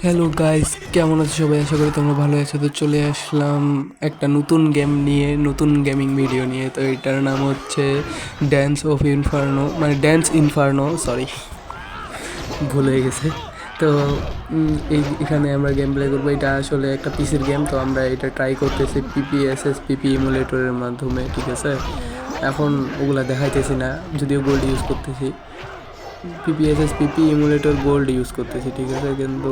Hello guys, কেমন আছো সবাই? আশা করি তোমরা ভালো আছো। তো চলে আসলাম একটা নতুন গেম নিয়ে, নতুন গেমিং ভিডিও নিয়ে। তো এটার নাম হচ্ছে ড্যান্স অফ ইনফার্নো, মানে ড্যান্স ইনফার্নো, সরি ভুল হয়ে গেছে। তো এখানে আমরা গেম প্লে করবো। এটা আসলে একটা পিসির গেম, তো আমরা এটা ট্রাই করতেছি পিপিএসএস পিপি ইমুলেটরের মাধ্যমে, ঠিক আছে? এখন ওগুলা দেখাইতেছি না, যদিও গোল্ড ইউজ করতেছি। পিপিএসএস পিপি ইমুলেটর গোল্ড ইউজ করতেছি, ঠিক আছে? কিন্তু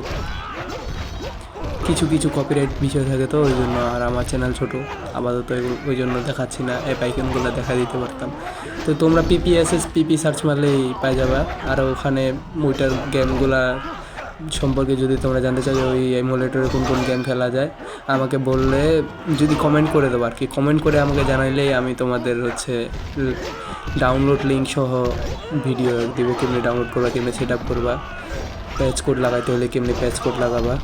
কিছু কিছু কপিরাইট বিষয় থাকে, তো ওই জন্য। আর আমার চ্যানেল ছোটো, আপাতত ওই জন্য দেখাচ্ছি না। অ্যাপ আইকনগুলো দেখা দিতে পারতাম। তো তোমরা পিপিএসএস পিপি সার্চ মারলেই পাই যাবা। আর ওখানে ওইটার গেমগুলা সম্পর্কে যদি তোমরা জানতে চাও যে ওই এমুলেটরে কোন কোন গেম খেলা যায়, আমাকে বললে, যদি কমেন্ট করে দেবো আর কি, কমেন্ট করে আমাকে জানাইলেই আমি তোমাদের ডাউনলোড লিঙ্ক সহ ভিডিও দিব, কেমনি ডাউনলোড করবা, কেমনি সেট আপ করবা, প্যাচ কোড লাগাইতে হলে কেমনি প্যাচ কোড লাগাবা,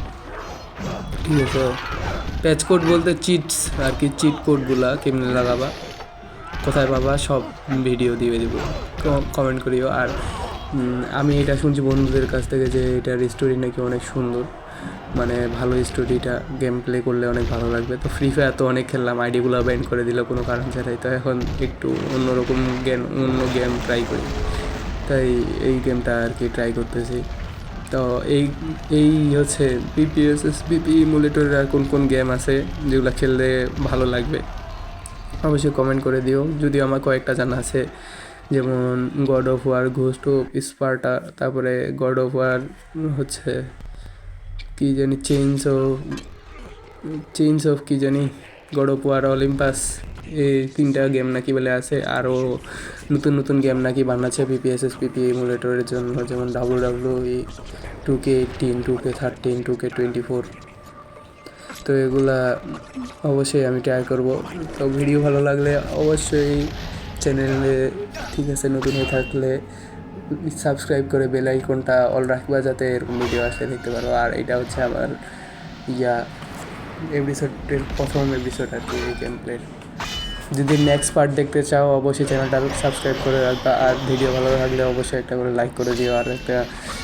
ঠিক আছে? প্যাচ কোড বলতে চিটস আর কি, চিট কোডগুলা কেমনি লাগাবা, কোথায় পাবা, সব ভিডিও দিয়ে দিব, কমেন্ট করিও। আর আমি এটা শুনছি বন্ধুদের কাছ থেকে যে এটার স্টোরি নাকি অনেক সুন্দর, মানে ভালো স্টোরিটা, গেম প্লে করলে অনেক ভালো লাগবে। তো ফ্রি ফায়ার তো অনেক খেললাম, আইডিগুলো ব্যান করে দিল কোনো কারণ ছাড়াই। তো এখন একটু অন্যরকম অন্য গেম ট্রাই করি, তাই এই গেমটা আর কি ট্রাই করতেছি। তো এই এই হচ্ছে পিপিএসএস পিপি ইমুলেটরের আর কোন কোন গেম আছে যেগুলো খেললে ভালো লাগবে, অবশ্যই কমেন্ট করে দিও। যদিও আমার কয়েকটা জানা আছে, যেমন God of War, Ghost of Sparta, তারপরে গড অফ ওয়ার হচ্ছে কী জানি, চেঞ্জ অফ কী জানি, গড অফ ওয়ার, অলিম্পাস, এই তিনটা গেম নাকি বলে আছে। আরও নতুন নতুন গেম নাকি বানাচ্ছে পিপিএসএস পিপি ইমুলেটরের জন্য, যেমন WWE 2K18, 2K13, 2K24। তো এগুলা অবশ্যই আমি ট্রাই করব। তো ভিডিও ভালো লাগলে অবশ্যই চ্যানেলে, ঠিক আছে, নতুন হয়ে থাকলে সাবস্ক্রাইব করে বেল আইকনটা অল রাখবা, যাতে এরকম ভিডিও আসলে দেখতে পারো। আর এটা হচ্ছে আমার এপিসোডের প্রথম এপিসোড আর কি, এই গেম প্লের। যদি নেক্সট পার্ট দেখতে চাও অবশ্যই চ্যানেলটা সাবস্ক্রাইব করে রাখবা। আর ভিডিও ভালো লাগলে অবশ্যই একটা করে লাইক করে দিও, আর একটা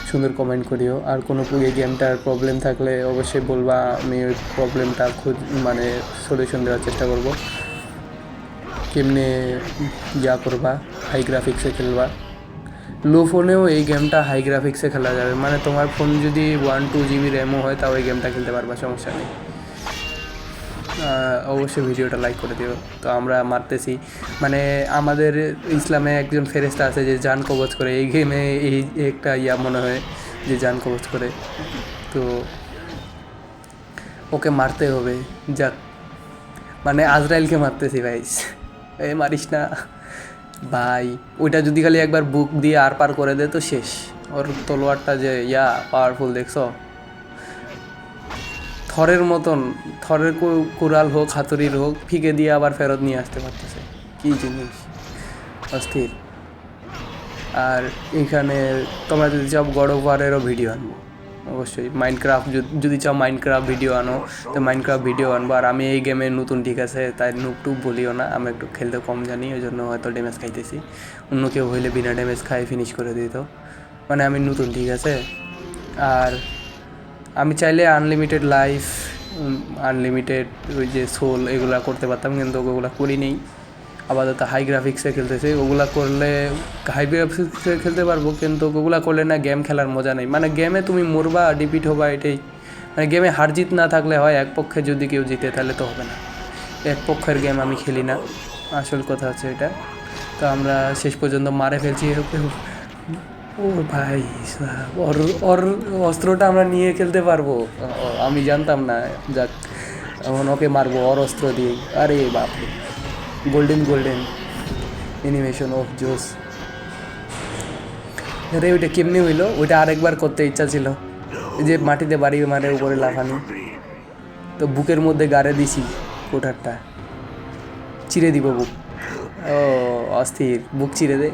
সুন্দর কমেন্ট করিও। আর কোনো এই গেমটার প্রবলেম থাকলে অবশ্যই বলবা, আমি ওই প্রবলেমটা মানে সলিউশন দেওয়ার চেষ্টা করব। কেমনে করবা, হাই গ্রাফিক্সে খেলবা। লো ফোনেও এই গেমটা হাই গ্রাফিক্সে খেলা যাবে, মানে তোমার ফোন যদি 1-2 GB র্যামও হয়, তাও এই গেমটা খেলতে পারবা, সমস্যা নেই। অবশ্যই ভিডিওটা লাইক করে দিও। তো আমরা মারতেছি, মানে আমাদের ইসলামে একজন ফেরেশতা আছে যে জান কবজ করে, এই গেমে এই একটা মনে হয় যে জান কবজ করে, তো ওকে মারতে হবে। যাক, মানে আজরাইলকে মারতেছি ভাই, এ মারিস না ভাই। ওইটা যদি খালি একবার বুক দিয়ে আর পার করে দে তো শেষ। ওর তলোয়ারটা যে পাওয়ারফুল, দেখছো? থরের মতন, থরের কুড়াল হোক, হাতুড়ির হোক, ফিকে দিয়ে আবার ফেরত নিয়ে আসতে পারতেছে, কী জিনিস, অস্থির। আর এখানে তোমরা যদি চাও গড অফ ওয়ারেরও ভিডিও আনবো, অবশ্যই। মাইনক্রাফট যদি চাও মাইনক্রাফট ভিডিও আনো, তো মাইনক্রাফট ভিডিও আনবো। আর আমি এই গেমে নতুন, ঠিক আছে, তাই নুব টুব বলিও না, আমি একটু খেলতে কম জানি, ওই জন্য হয়তো ড্যামেজ খাইতেছি। অন্য কেউ হইলে বিনা ড্যামেজ খাই ফিনিশ করে দিত, মানে আমি নতুন, ঠিক আছে? আর আমি চাইলে আনলিমিটেড লাইফ, আনলিমিটেড ওই যে সোল, এগুলো করতে পারতাম, কিন্তু ওগুলো করি নেই। আপাতত হাই গ্রাফিক্সে খেলতেছি। ওগুলা করলে হাই গ্রাফিক্সে খেলতে পারবো, কিন্তু ওগুলা করলে না গেম খেলার মজা নেই। মানে গেমে তুমি মরবা, ডিপিট হবা, এটাই। মানে গেমে হার জিত না থাকলে হয়, এক পক্ষে যদি কেউ জিতে তাহলে তো হবে না। এক পক্ষের গেম আমি খেলি না, আসল কথা হচ্ছে এটা। তো আমরা শেষ পর্যন্ত মারে ফেলছি। ও ভাই, ওর ওর অস্ত্রটা আমরা নিয়ে খেলতে পারবো, আমি জানতাম না। যাক, এখন ওকে মারবো ওর অস্ত্র দিয়ে। আরে বাপরে, গোল্ডেন অ্যানিমেশন, অফ জোস। আরে ওইটা কেমনি হইলো? ওইটা আরেকবার করতে ইচ্ছা ছিল, এই যে মাটিতে বাড়ি মারে উপরে লাফানি। তো বুকের মধ্যে গাড়ে দিছি, কোঠারটা চিরে দিব বুক। ও অস্থির, বুক চিরে দে,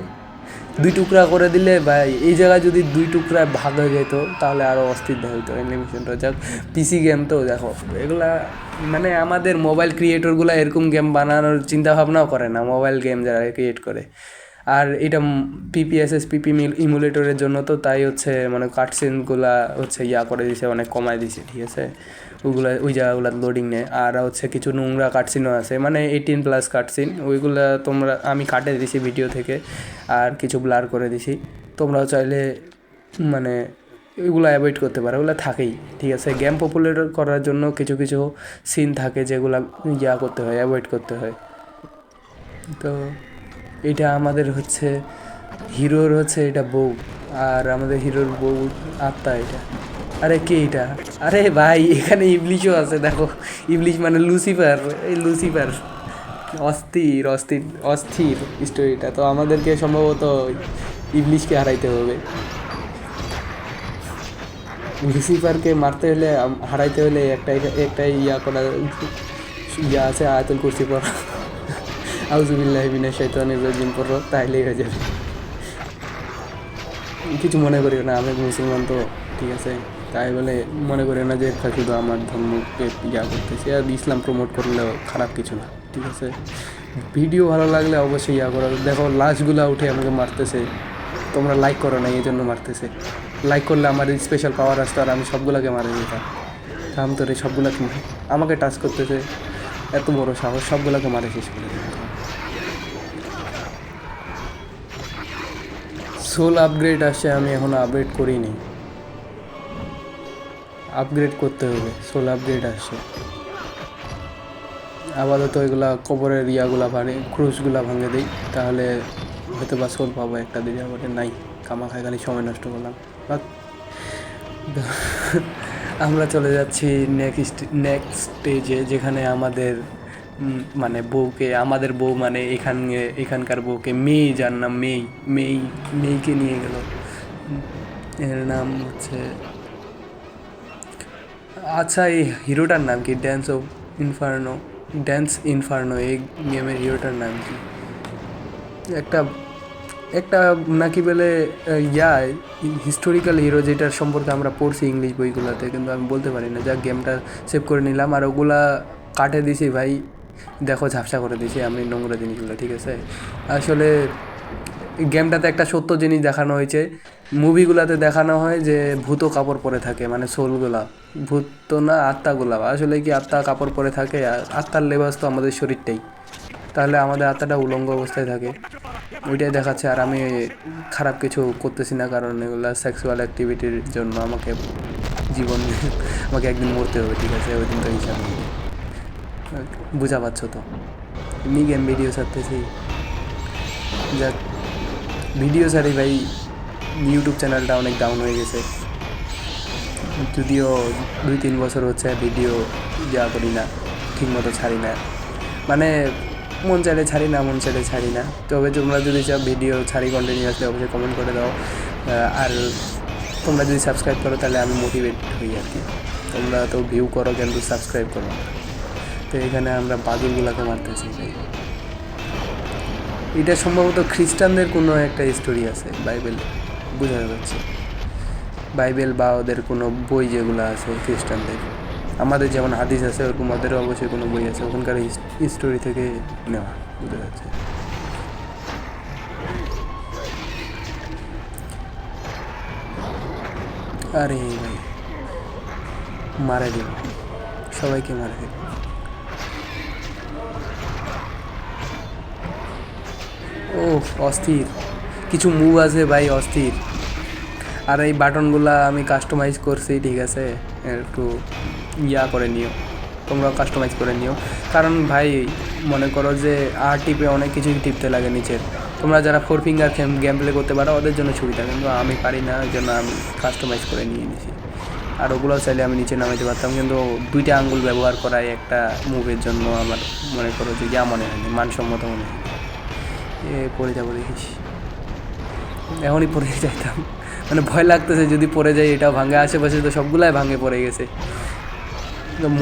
2 টুকরা করে দিলে ভাই। এই জায়গায় যদি 2 টুকরা ভাগ হয়ে যেত তাহলে আরও অস্থির হইতো অ্যানিমেশনটা। যাক, পিসি গেম তো দেখো, এগুলা মানে আমাদের মোবাইল ক্রিয়েটরগুলো এরকম গেম বানানোর চিন্তা ভাবনাও করে না, মোবাইল গেম যারা ক্রিয়েট করে। আর এটা পিপিএসএস পিপি ইমুলেটরের জন্য তো তাই হচ্ছে মানে কাটসিনগুলা হচ্ছে করে দিছে, অনেক কমায় দিছে, ঠিক আছে। ওই জায়গাগুলো লোডিং নেয়। আর হচ্ছে কিছু নোংরা কাটসিনও আছে, মানে 18+ কাটসিন, ওইগুলা আমি কাটে দিছি ভিডিও থেকে, আর কিছু ব্লার করে দিছি। তোমরাও চাইলে মানে ওইগুলো অ্যাভয়েড করতে পারো, ওগুলো থাকেই, ঠিক আছে। গেম পপুলার করার জন্য কিছু কিছু সিন থাকে যেগুলো করতে হয়, অ্যাভয়েড করতে হয়। তো এটা আমাদের হচ্ছে হিরোর হচ্ছে এটা বউ, আর আমাদের হিরোর বউ আত্মা এটা। আরে কে এটা? আরে ভাই এখানে ইবলিশও আছে, দেখো। ইবলিশ মানে লুসিফার, এই লুসিফার। অস্থির অস্থির অস্থির স্টোরিটা। তো আমাদেরকে সম্ভবত ইবলিশকে হারাইতে হবে। লুসিফারকে মারতে হলে, হারাইতে হলে একটাই করা আছে, আয়াতুল কুরসি পড়া, আউযুবিল্লাহি মিনাশ শাইতানির রাজিম পড়ো, তাইলেই হয়ে যাবে। কিছু মনে করিও না, আমি মুসলমান তো, ঠিক আছে। তাই বলে মনে করি না যে শুধু আমার ধর্মকে করতেছি, আর ইসলাম প্রমোট করলেও খারাপ কিছু না, ঠিক আছে। ভিডিও ভালো লাগলে অবশ্যই করো। দেখো লাশগুলা উঠে আমাকে মারতেছে, তোমরা লাইক করো না, এই জন্য মারতেছে। লাইক করলে আমার স্পেশাল পাওয়ার আসতো, আর আমি সবগুলোকে মারে দিতাম। থাম তোরে, সবগুলোকে আমাকে টাচ করতেছে, এত বড় সাহস, সবগুলোকে মারে শেষ করে দিতাম। সোল আপগ্রেড আসছে, আমি এখনও আপগ্রেড করিনি, আপগ্রেড করতে হবে। সোল আপগ্রেড আসছে, আপাতত এগুলা কবরের ক্রুশগুলা ভাঙে দিই, তাহলে হয়তো বা সোল পাবো একটা দিনের পরে। নাই, খালি সময় নষ্ট করলাম। আমরা চলে যাচ্ছি নেক্সট স্টেজে, যেখানে আমাদের মানে আমাদের বউ মানে এখানকার বউকে যার নাম মেইকে নিয়ে গেল। এর নাম হচ্ছে, আচ্ছা এই হিরোটার নাম কি? ড্যান্স ইনফার্নো, এই গেমের হিরোটার নাম কি? একটা নাকি বলে হিস্টোরিক্যাল হিরো, যেটার সম্পর্কে আমরা পড়ছি ইংলিশ বইগুলোতে, কিন্তু আমি বলতে পারি না। যা গেমটা সেভ করে নিলাম, আর ওগুলা কাটে দিছি ভাই, দেখো ঝাপসা করে দিছি আমি নোংরা জিনিসগুলো, ঠিক আছে। আসলে গেমটাতে একটা সত্য জিনিস দেখানো হয়েছে, মুভিগুলাতে দেখানো হয় যে ভূত কাপড় পরে থাকে, মানে সোলগুলা, ভূত তো না, আত্মাগুলা। আসলে কি আত্মা কাপড় পরে থাকে? আত্মার লেবাস তো আমাদের শরীরটাই, তাহলে আমাদের আত্মাটা উলঙ্গ অবস্থায় থাকে, ওইটাই দেখাচ্ছে। আর আমি খারাপ কিছু করতেছি না, কারণ এগুলো সেক্সুয়াল অ্যাক্টিভিটির জন্য আমাকে আমাকে একদিন মরতে হবে, ঠিক আছে। ওই দিন তো হিসাব নেই, বুঝা পাচ্ছ তো। এমনি গেম ভিডিও ছাড়তেছি, যাক ভিডিও ছাড়ি ভাই। ইউটিউব চ্যানেলটা অনেক ডাউন হয়ে গেছে, যদিও 2-3 বছর হচ্ছে ভিডিও করি না, ঠিকমতো ছাড়ি না, মানে মন চাইলে ছাড়ি না, মন চাইলে ছাড়ি না। তবে তোমরা যদি চাও ভিডিও ছাড়ি কন্টিনিউয়াসলি, অবশ্যই কমেন্ট করে দাও। আর তোমরা যদি সাবস্ক্রাইব করো তাহলে আমি মোটিভেট হই আর কি। তোমরা তো ভিউ করো কিন্তু সাবস্ক্রাইব করো। তো এখানে আমরা বাদুরগুলোকে মারতেছি ভাই। এটা সম্ভবত খ্রিস্টানদের কোনো একটা স্টোরি আছে বাইবেলে, বোঝা যাচ্ছে। বাইবেল বা ওদের কোনো বই যেগুলো আছে খ্রিস্টানদের, আমাদের যেমন হাদিস আছে, ওরকম ওদেরও অবশ্যই কোনো বই আছে, ওখানকার স্টোরি থেকে নেওয়া, বোঝা যাচ্ছে। আরে ভাই মারা দিল, সবাইকে মারা দিল। ও অস্থির কিছু মুভ আছে ভাই, অস্থির। আর এই বাটনগুলো আমি কাস্টমাইজ করছি, ঠিক আছে। একটু করে নিও, তোমরাও কাস্টমাইজ করে নিও, কারণ ভাই মনে করো যে টিপে অনেক কিছুই টিপতে লাগে নিচের। তোমরা যারা 4 ফিঙ্গার গেম প্লে করতে পারো ওদের জন্য সুবিধা, কিন্তু আমি পারি না, ওই জন্য আমি কাস্টমাইজ করে নিয়ে নিয়েছি। আর ওগুলো চাইলে আমি নিচে নামাইতে পারতাম, কিন্তু 2টা আঙ্গুল ব্যবহার করাই একটা মুভের জন্য আমার মনে করো যে মনে হয়নি, মানসম্মত মনে হয়। পড়ে যাবো দেখিস, এখনই পড়ে যাইতাম, মানে ভয় লাগতেছে যদি পড়ে যায় এটাও ভাঙে। আশেপাশে তো সবগুলাই ভাঙে পড়ে গেছে,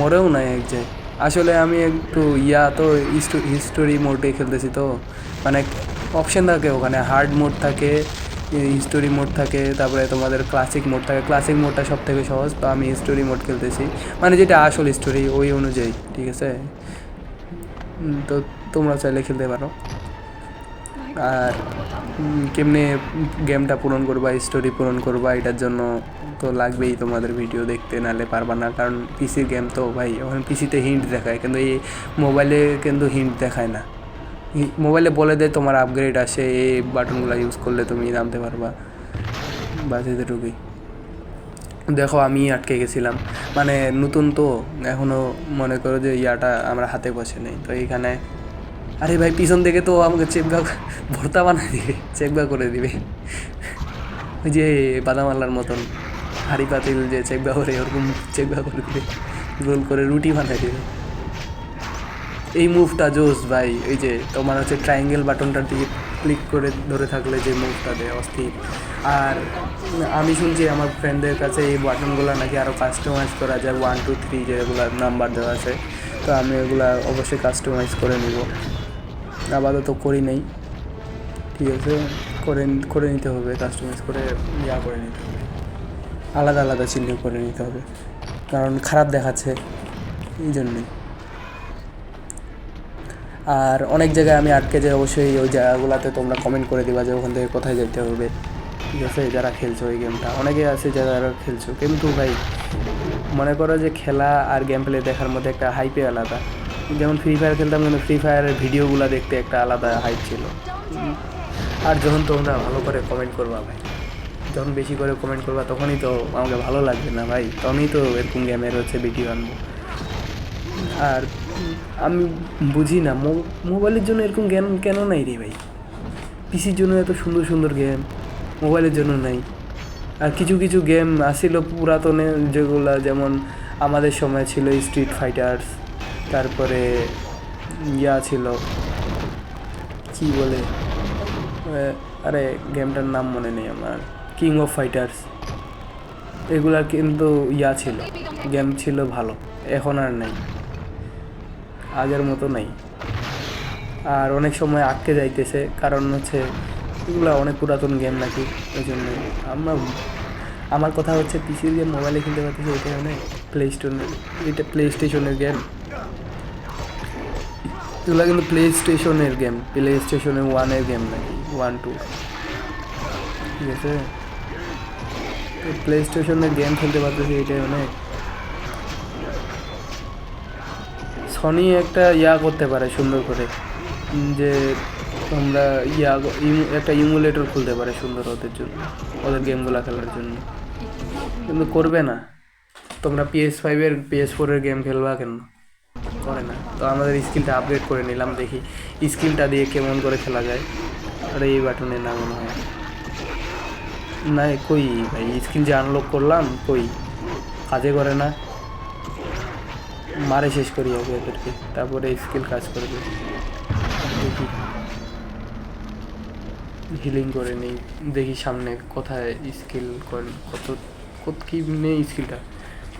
মরেও নাই এক যায়। আসলে আমি একটু তো হিস্টোরি মোডে খেলতেছি, তো মানে অপশান থাকে ওখানে, হার্ড মোড থাকে, হিস্টোরি মোড থাকে, তারপরে তোমাদের ক্লাসিক মোড থাকে। ক্লাসিক মোডটা সব থেকে সহজ, তো আমি হিস্টোরি মোড খেলতেছি, মানে যেটা আসল হিস্টোরি ওই অনুযায়ী, ঠিক আছে। তো তোমরা চাইলে খেলতে পারো। আর কেমনে গেমটা পূরণ করবা, স্টোরি পূরণ করবা, এটার জন্য তো লাগবেই তোমাদের ভিডিও দেখতে, নাহলে পারবা না। কারণ পিসির গেম তো ভাই, এখন পিসিতে হিন্ট দেখায়, কিন্তু এই মোবাইলে কিন্তু হিন্ট দেখায় না। মোবাইলে বলে দেয় তোমার আপগ্রেড আসে, এই বাটনগুলো ইউজ করলে তুমি নামতে পারবা, বাস এতটুকুই। দেখো আমি আটকে গেছিলাম, মানে নতুন তো এখনও, মনে করো যে ইয়াটা আমরা হাতে বসে নেই তো এইখানে। আরে ভাই পিছন থেকে তো আমাকে চেকবা ভর্তা বানায় দিবে, চেকবা করে দিবে, ওই যে বাদামাল্লার মতন হাঁড়ি পাতিল যে চেকবা করে, ওরকম চেকবা করে দিবে, গোল করে রুটি বানায় দিবে। এই মুভটা জোস ভাই, ওই যে তোমার হচ্ছে ট্রায়াঙ্গেল বাটনটার দিকে ক্লিক করে ধরে থাকলে যে মুভটা দেয় অস্থির। আর আমি শুনছি আমার ফ্রেন্ডদের কাছে এই বাটনগুলো নাকি আরও কাস্টমাইজ করা যায়, 1 2 3 যেগুলো নাম্বার দেওয়া আছে, তো আমি এগুলা অবশ্যই কাস্টমাইজ করে নিব। আপাতত করি নেই, ঠিক আছে, করে নিতে হবে, কাস্টমাইজ করে করে নিতে হবে, আলাদা আলাদা চিহ্ন করে নিতে হবে, কারণ খারাপ দেখাচ্ছে এই জন্যই। আর অনেক জায়গায় আমি আটকে যাই, অবশ্যই ওই জায়গাগুলোতে তোমরা কমেন্ট করে দিবা যে ওখান থেকে কোথায় যেতে হবে, ঠিক আছে, যারা খেলছো এই গেমটা। অনেকে আছে যারা খেলছো, কিন্তু ভাই মনে করো যে খেলা আর গেম প্লে দেখার মধ্যে একটা হাইপে আলাদা। যেমন ফ্রি ফায়ার খেলতাম, কিন্তু ফ্রি ফায়ারের ভিডিওগুলো দেখতে একটা আলাদা হাইপ ছিল। আর যখন তোমরা ভালো করে কমেন্ট করবা ভাই, যখন বেশি করে কমেন্ট করবা, তখনই তো আমাকে ভালো লাগবে না ভাই, তখনই তো এরকম গেমের হচ্ছে ভিডিও আনবো। আর আমি বুঝি না মোবাইলের জন্য এরকম গেম কেন নাই রে ভাই। পিসির জন্য এত সুন্দর সুন্দর গেম, মোবাইলের জন্য নাই। আর কিছু কিছু গেম আসছিল পুরাতনে, যেগুলা যেমন আমাদের সময় ছিল স্ট্রিট ফাইটার্স, তারপরে ছিল কি বলে, আরে গেমটার নাম মনে নেই আমার, কিং অফ ফাইটার্স। এগুলা কিন্তু ছিল, গেম ছিল ভালো, এখন আর নেই, আগের মতো নেই। আর অনেক সময় আটকে যাইতেছে, কারণ হচ্ছে এগুলো অনেক পুরাতন গেম নাকি, ওই জন্যই। আমার কথা হচ্ছে পিসির গেম মোবাইলে খেলতে পারতেছে, এটা অনেক প্লে স্টেশনের গেম, এগুলো কিন্তু প্লে স্টেশনের গেম, প্লে স্টেশনের 1-এর গেম নাকি 1 2, ঠিক আছে, প্লে স্টেশনের গেম খেলতে পারতেছে, এটাই অনেক। সনি একটা করতে পারে সুন্দর করে, যে তোমরা একটা ইমুলেটর খুলতে পারে সুন্দর ওদের জন্য, ওদের গেমগুলো খেলার জন্য, কিন্তু করবে না। তোমরা PS5-এর PS4-এর গেম খেলবা কেন, করে না। তো আমাদের স্কিলটা আপগ্রেড করে নিলাম, দেখি স্কিলটা দিয়ে কেমন করে খেলা যায়। আর এই বাটনে না মনে হয় না, কই ভাই স্কিল যে আনলক করলাম, কই কাজে করে না, মারে শেষ করি আগে এদেরকে, তারপরে স্কিল কাজ করবে। দেখি হিলিং করে নেই, দেখি সামনে কোথায় স্কিল কত কি নেই স্কিলটা।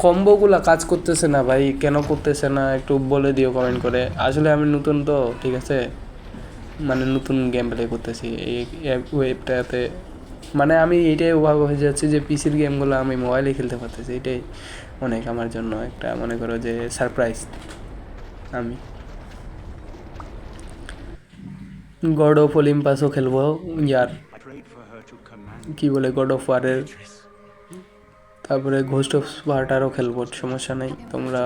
কম্বোগুলা কাজ করতেছে না ভাই, কেন করতেছে না একটু বলে দিও কমেন্ট করে। আসলে আমি নতুন তো, ঠিক আছে, মানে নতুন গেম প্লে করতেছি এই ওয়েবটাতে, মানে আমি এইটাই অভাব হয়ে যাচ্ছে যে পিসির গেমগুলো আমি মোবাইলে খেলতে পারতেছি, এটাই অনেক আমার জন্য একটা, মনে করো যে সারপ্রাইজ। আমি গড অফ অলিম্পাসও খেলবো, কি বলে গড অফ ওয়ারের, তারপরে ঘোস্ট অফ স্পার্টারও খেলবো, সমস্যা নেই। তোমরা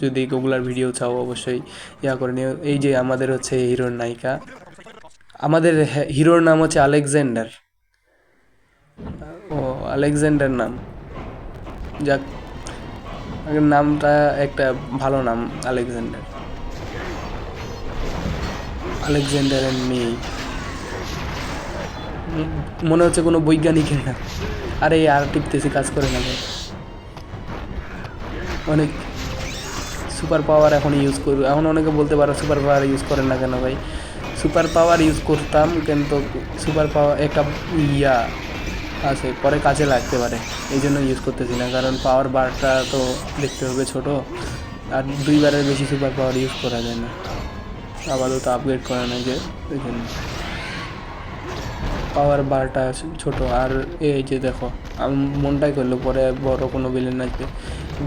যদি ওগুলার ভিডিও চাও অবশ্যই করে নিও। এই যে আমাদের হচ্ছে হিরোর নায়িকা, আমাদের হিরোর নাম হচ্ছে আলেকজান্ডার, ও আলেকজান্ডার নাম, যাক নামটা একটা ভালো নাম, আলেকজান্ডার, আলেকজান্ডার এন্ড মি, মনে হচ্ছে কোনো বৈজ্ঞানিকের না। আরে আর টিপতেছি, কাজ করে না, অনেক সুপার পাওয়ার এখন ইউজ করবো। এখন অনেকে বলতে পারো সুপার পাওয়ার ইউজ করেন না কেন ভাই, সুপার পাওয়ার ইউজ করতাম, কিন্তু সুপার পাওয়ার একটা আছে, পরে কাজে লাগতে পারে, এই জন্য ইউজ করতেছি না। কারণ পাওয়ার বারটা তো দেখতে হবে ছোট, আর 2বারের বেশি সুপার পাওয়ার ইউজ করা যায় না, আপাতত আপগ্রেড করা না, যে ওই জন্য পাওয়ার বারটা ছোট। আর এই যে দেখো আমি মনটাই করলো পরে বড় কোনো ভিলেন আসবে,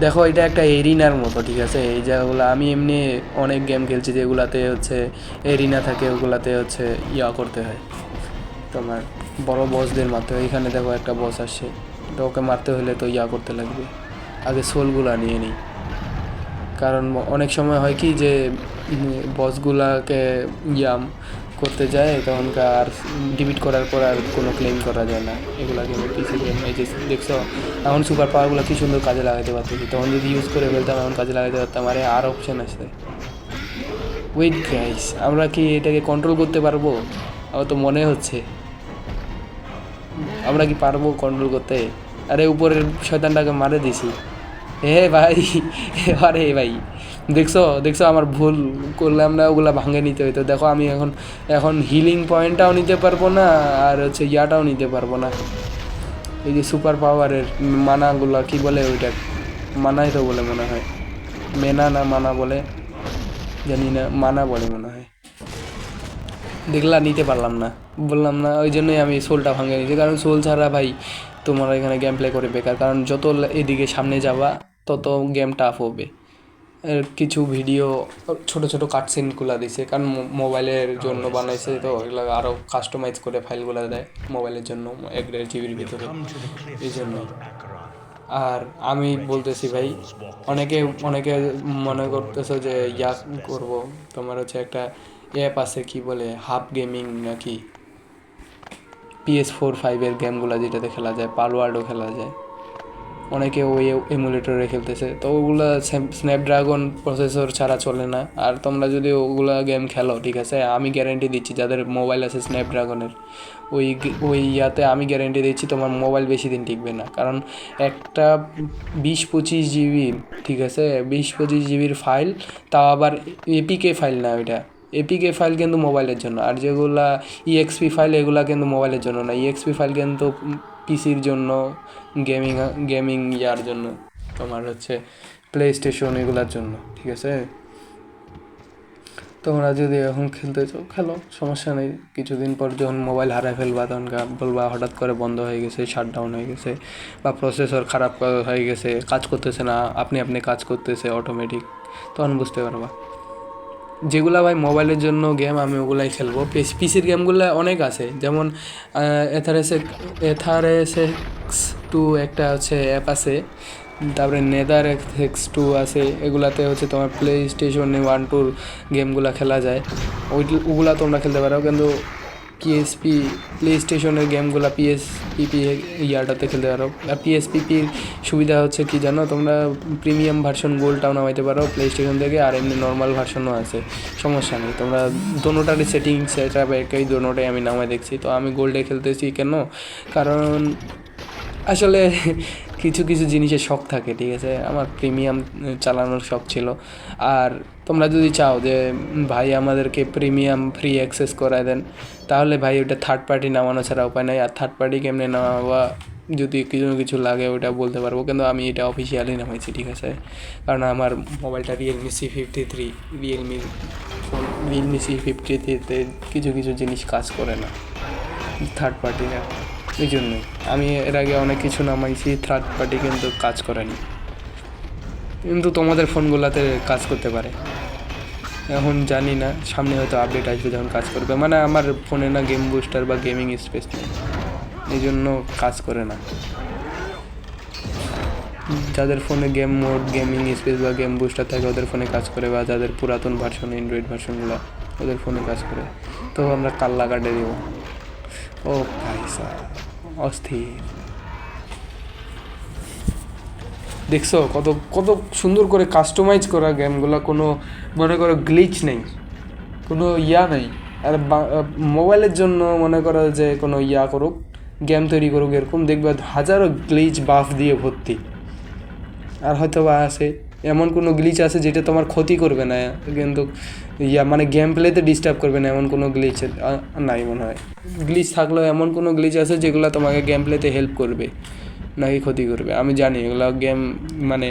দেখো এটা একটা এরিনার মতো, ঠিক আছে? এই জায়গাগুলো আমি এমনি অনেক গেম খেলছি যেগুলাতে হচ্ছে এরিনা থাকে, ওগুলাতে হচ্ছে ইয়া করতে হয় তোমার বড় বসদের মারতে হয়। এখানে দেখো একটা বস আসছে, তো ওকে মারতে হলে তো ইয়া করতে লাগবে, আগে সোলগুলা নিয়ে নিই। কারণ অনেক সময় হয় কি যে বসগুলাকে ইয়াম করতে যায় তখনকার আর ডিবিট করার পর আর কোনো ক্লেম করা যায় না। এগুলা গেমের পিসি গেম, এই যে দেখছো এখন সুপার পাওয়ারগুলো কী সুন্দর কাজে লাগাতে পারতেছি, তখন যদি ইউজ করে ফেলতাম এখন কাজে লাগাতে পারতাম। আরে আর অপশান আছে। ওয়েট গাইস, আমরা কি এটাকে কন্ট্রোল করতে পারবো? আমার তো মনে হচ্ছে আমরা কি পারবো কন্ট্রোল করতে। আরে উপরের শয়তানটাকে মারে দিছি। হে ভাই, আরে ভাই দেখছো দেখছো আমার ভুল করলাম না, ওগুলা ভাঙে নিতে হইতো। দেখো আমি এখন এখন হিলিং পয়েন্টটাও নিতে পারবো না, আর হচ্ছে ইয়াটাও নিতে পারবো না। এই যে সুপার পাওয়ারের মানাগুলা কি বলে ওইটা, মানাই তো বলে মনে হয়, মেনা না মানা বলে জানি না, মানা বলে মনে হয়। দেখলা নিতে পারলাম না, বললাম না, ওই জন্যই আমি সোলটা ভাঙে নিয়েছি। কারণ সোল ছাড়া ভাই তোমার এখানে গেম প্লে করে বেকার, কারণ যত এদিকে সামনে যাবা তত গেম টাফ হবে। এর কিছু ভিডিও ছোট ছোট কাটসিনগুলো দিছে, কারণ মোবাইলের জন্য বানাইছে, তো এগুলো আরও কাস্টমাইজ করে ফাইলগুলো দেয় মোবাইলের জন্য 1.5 GB ভিতরে, এই জন্য। আর আমি বলতেছি ভাই, অনেকে অনেকে মনে করতেছে যে ইয়া করব, তোমার হচ্ছে একটা অ্যাপ আছে কি বলে হাব গেমিং নাকি, PS4-5 গেমগুলো যেটাতে খেলা যায়, পালওয়ার্ডও খেলা যায়, অনেকে ওই এমুলেটরে খেলতেছে। তো ওগুলো স্ন্যাপড্রাগন প্রসেসর ছাড়া চলে না। আর তোমরা যদি ওগুলো গেম খেলো, ঠিক আছে, আমি গ্যারেন্টি দিচ্ছি যাদের মোবাইল আছে স্ন্যাপড্রাগনের, ওই ইয়াতে আমি গ্যারেন্টি দিচ্ছি তোমার মোবাইল বেশি দিন টিকবে না। কারণ একটা 20-25 GB, ঠিক আছে, 20-25 GBর ফাইল, তাও আবার এপিকে ফাইল না, ওইটা এপিকে ফাইল কিন্তু মোবাইলের জন্য। আর যেগুলা ইএক্সপি ফাইল এগুলা কিন্তু মোবাইলের জন্য না, ইএক্সপি ফাইল কিন্তু পিসির জন্য, গেমিং গেমিং ইয়ার জন্য, তোমার হচ্ছে প্লে স্টেশন এগুলার জন্য, ঠিক আছে। তোমরা যদি এখন খেলতে চাও খেলো, সমস্যা নেই। কিছুদিন পর যখন মোবাইল হারায় ফেলবা তখন বলবা হঠাৎ করে বন্ধ হয়ে গেছে, শাটডাউন হয়ে গেছে, বা প্রসেসর খারাপ হয়ে গেছে, কাজ করতেছে না, আপনি আপনি কাজ করতেছে অটোমেটিক, তখন বুঝতে পারবা। যেগুলো ভাই মোবাইলের জন্য গেম আমি ওগুলাই খেলবো। পিসির গেমগুলো অনেক আছে, যেমন এথারেসেক্স 2 একটা হচ্ছে অ্যাপ আছে, তারপরে নেদার X2 আছে। এগুলাতে হচ্ছে তোমার প্লে স্টেশনে 1-2 গেমগুলো খেলা যায়, ওগুলা তোমরা খেলতে পারো। কিন্তু পিএসপি প্লে স্টেশনের গেমগুলো পিএসপিপি ইয়ারটাতে খেলতে পারো। আর পিএসপিপির সুবিধা হচ্ছে কি জানো, তোমরা প্রিমিয়াম ভার্সন গোল্ডটাও নামাইতে পারো প্লে স্টেশন থেকে, আর এমনি নর্মাল ভার্সনও আছে, সমস্যা নেই। তোমরা দোনোটারই সেটিংস সেট আপ একই, দোনোটাই আমি নামাই দেখছি। তো আমি গোল্ডে খেলতেছি কেন, কারণ আসলে কিছু কিছু জিনিসের শখ থাকে, ঠিক আছে, আমার প্রিমিয়াম চালানোর শখ ছিল। আর তোমরা যদি চাও যে ভাই আমাদেরকে প্রিমিয়াম ফ্রি অ্যাক্সেস করায় দেন, তাহলে ভাই ওটা থার্ড পার্টি নামানো ছাড়া উপায় নাই। আর থার্ড পার্টি কেমনে নামাবা, যদি কিছু লাগে ওটা বলতে পারবো, কিন্তু আমি এটা অফিসিয়ালি নামাইছি, ঠিক আছে। কারণ আমার মোবাইলটা Realme C53, Realme C53-তে কিছু কিছু জিনিস কাজ করে না থার্ড পার্টিরা, এই জন্যই। আমি এর আগে অনেক কিছু নামাইছি থার্ড পার্টি, কিন্তু কাজ করেনি। কিন্তু তোমাদের ফোনগুলোতে কাজ করতে পারে, এখন জানি না, সামনে হয়তো আপডেট আসবে যখন কাজ করবে। মানে আমার ফোনে না গেম বুস্টার বা গেমিং স্পেস নেই, এই জন্য কাজ করে না। যাদের ফোনে গেম মোড, গেমিং স্পেস বা গেম বুস্টার থাকে ওদের ফোনে কাজ করে, বা যাদের পুরাতন ভার্সন অ্যান্ড্রয়েড ভার্সনগুলো ওদের ফোনে কাজ করে। তো আমরা কাল্লা কাটে দেব। ও পয়সা অস্থির, দেখছো কত কত সুন্দর করে কাস্টমাইজ করা গেমগুলো, কোনো মনে করো গ্লিচ নেই, কোনো ইয়া নেই। আর মোবাইলের জন্য মনে করো যে কোনো ইয়া করুক, গেম তৈরি করুক, এরকম দেখবে হাজারো গ্লিচ বাফ দিয়ে ভর্তি। আর হয়তো বা আছে এমন কোনো গ্লিচ আছে যেটা তোমার ক্ষতি করবে না, কিন্তু ইয়া মানে গেম প্লেতে ডিস্টার্ব করবে না, এমন কোনো গ্লিচ নাই মনে হয়। গ্লিচ থাকলেও এমন কোনো গ্লিচ আছে যেগুলো তোমাকে গেম প্লেতে হেল্প করবে নাকি ক্ষতি করবে, আমি জানি। এগুলো গেম মানে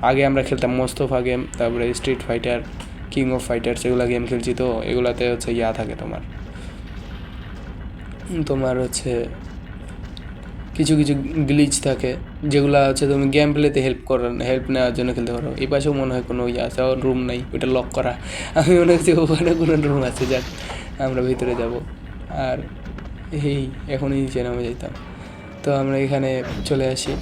আগে আমরা খেলতাম মোস্তফা গেম, তারপরে street fighter, king of fighters, এগুলো গেম খেলছি। তো এগুলাতে হচ্ছে ইয়া থাকে তোমার হচ্ছে কিছু কিছু গ্লিচ থাকে যেগুলো হচ্ছে তুমি গেম প্লেতে হেল্প নেওয়ার জন্য খেলতে পারো। এই পাশেও মনে হয় কোনো ইয়ে আছে, রুম নাই, ওইটা লক করা। আমি মনে হচ্ছে ওখানে কোনো রুম আছে, যাক আমরা ভিতরে যাব। আর এই এখনই নিচে নামে যাইতাম। তো আমরা এখানে চলে আসি।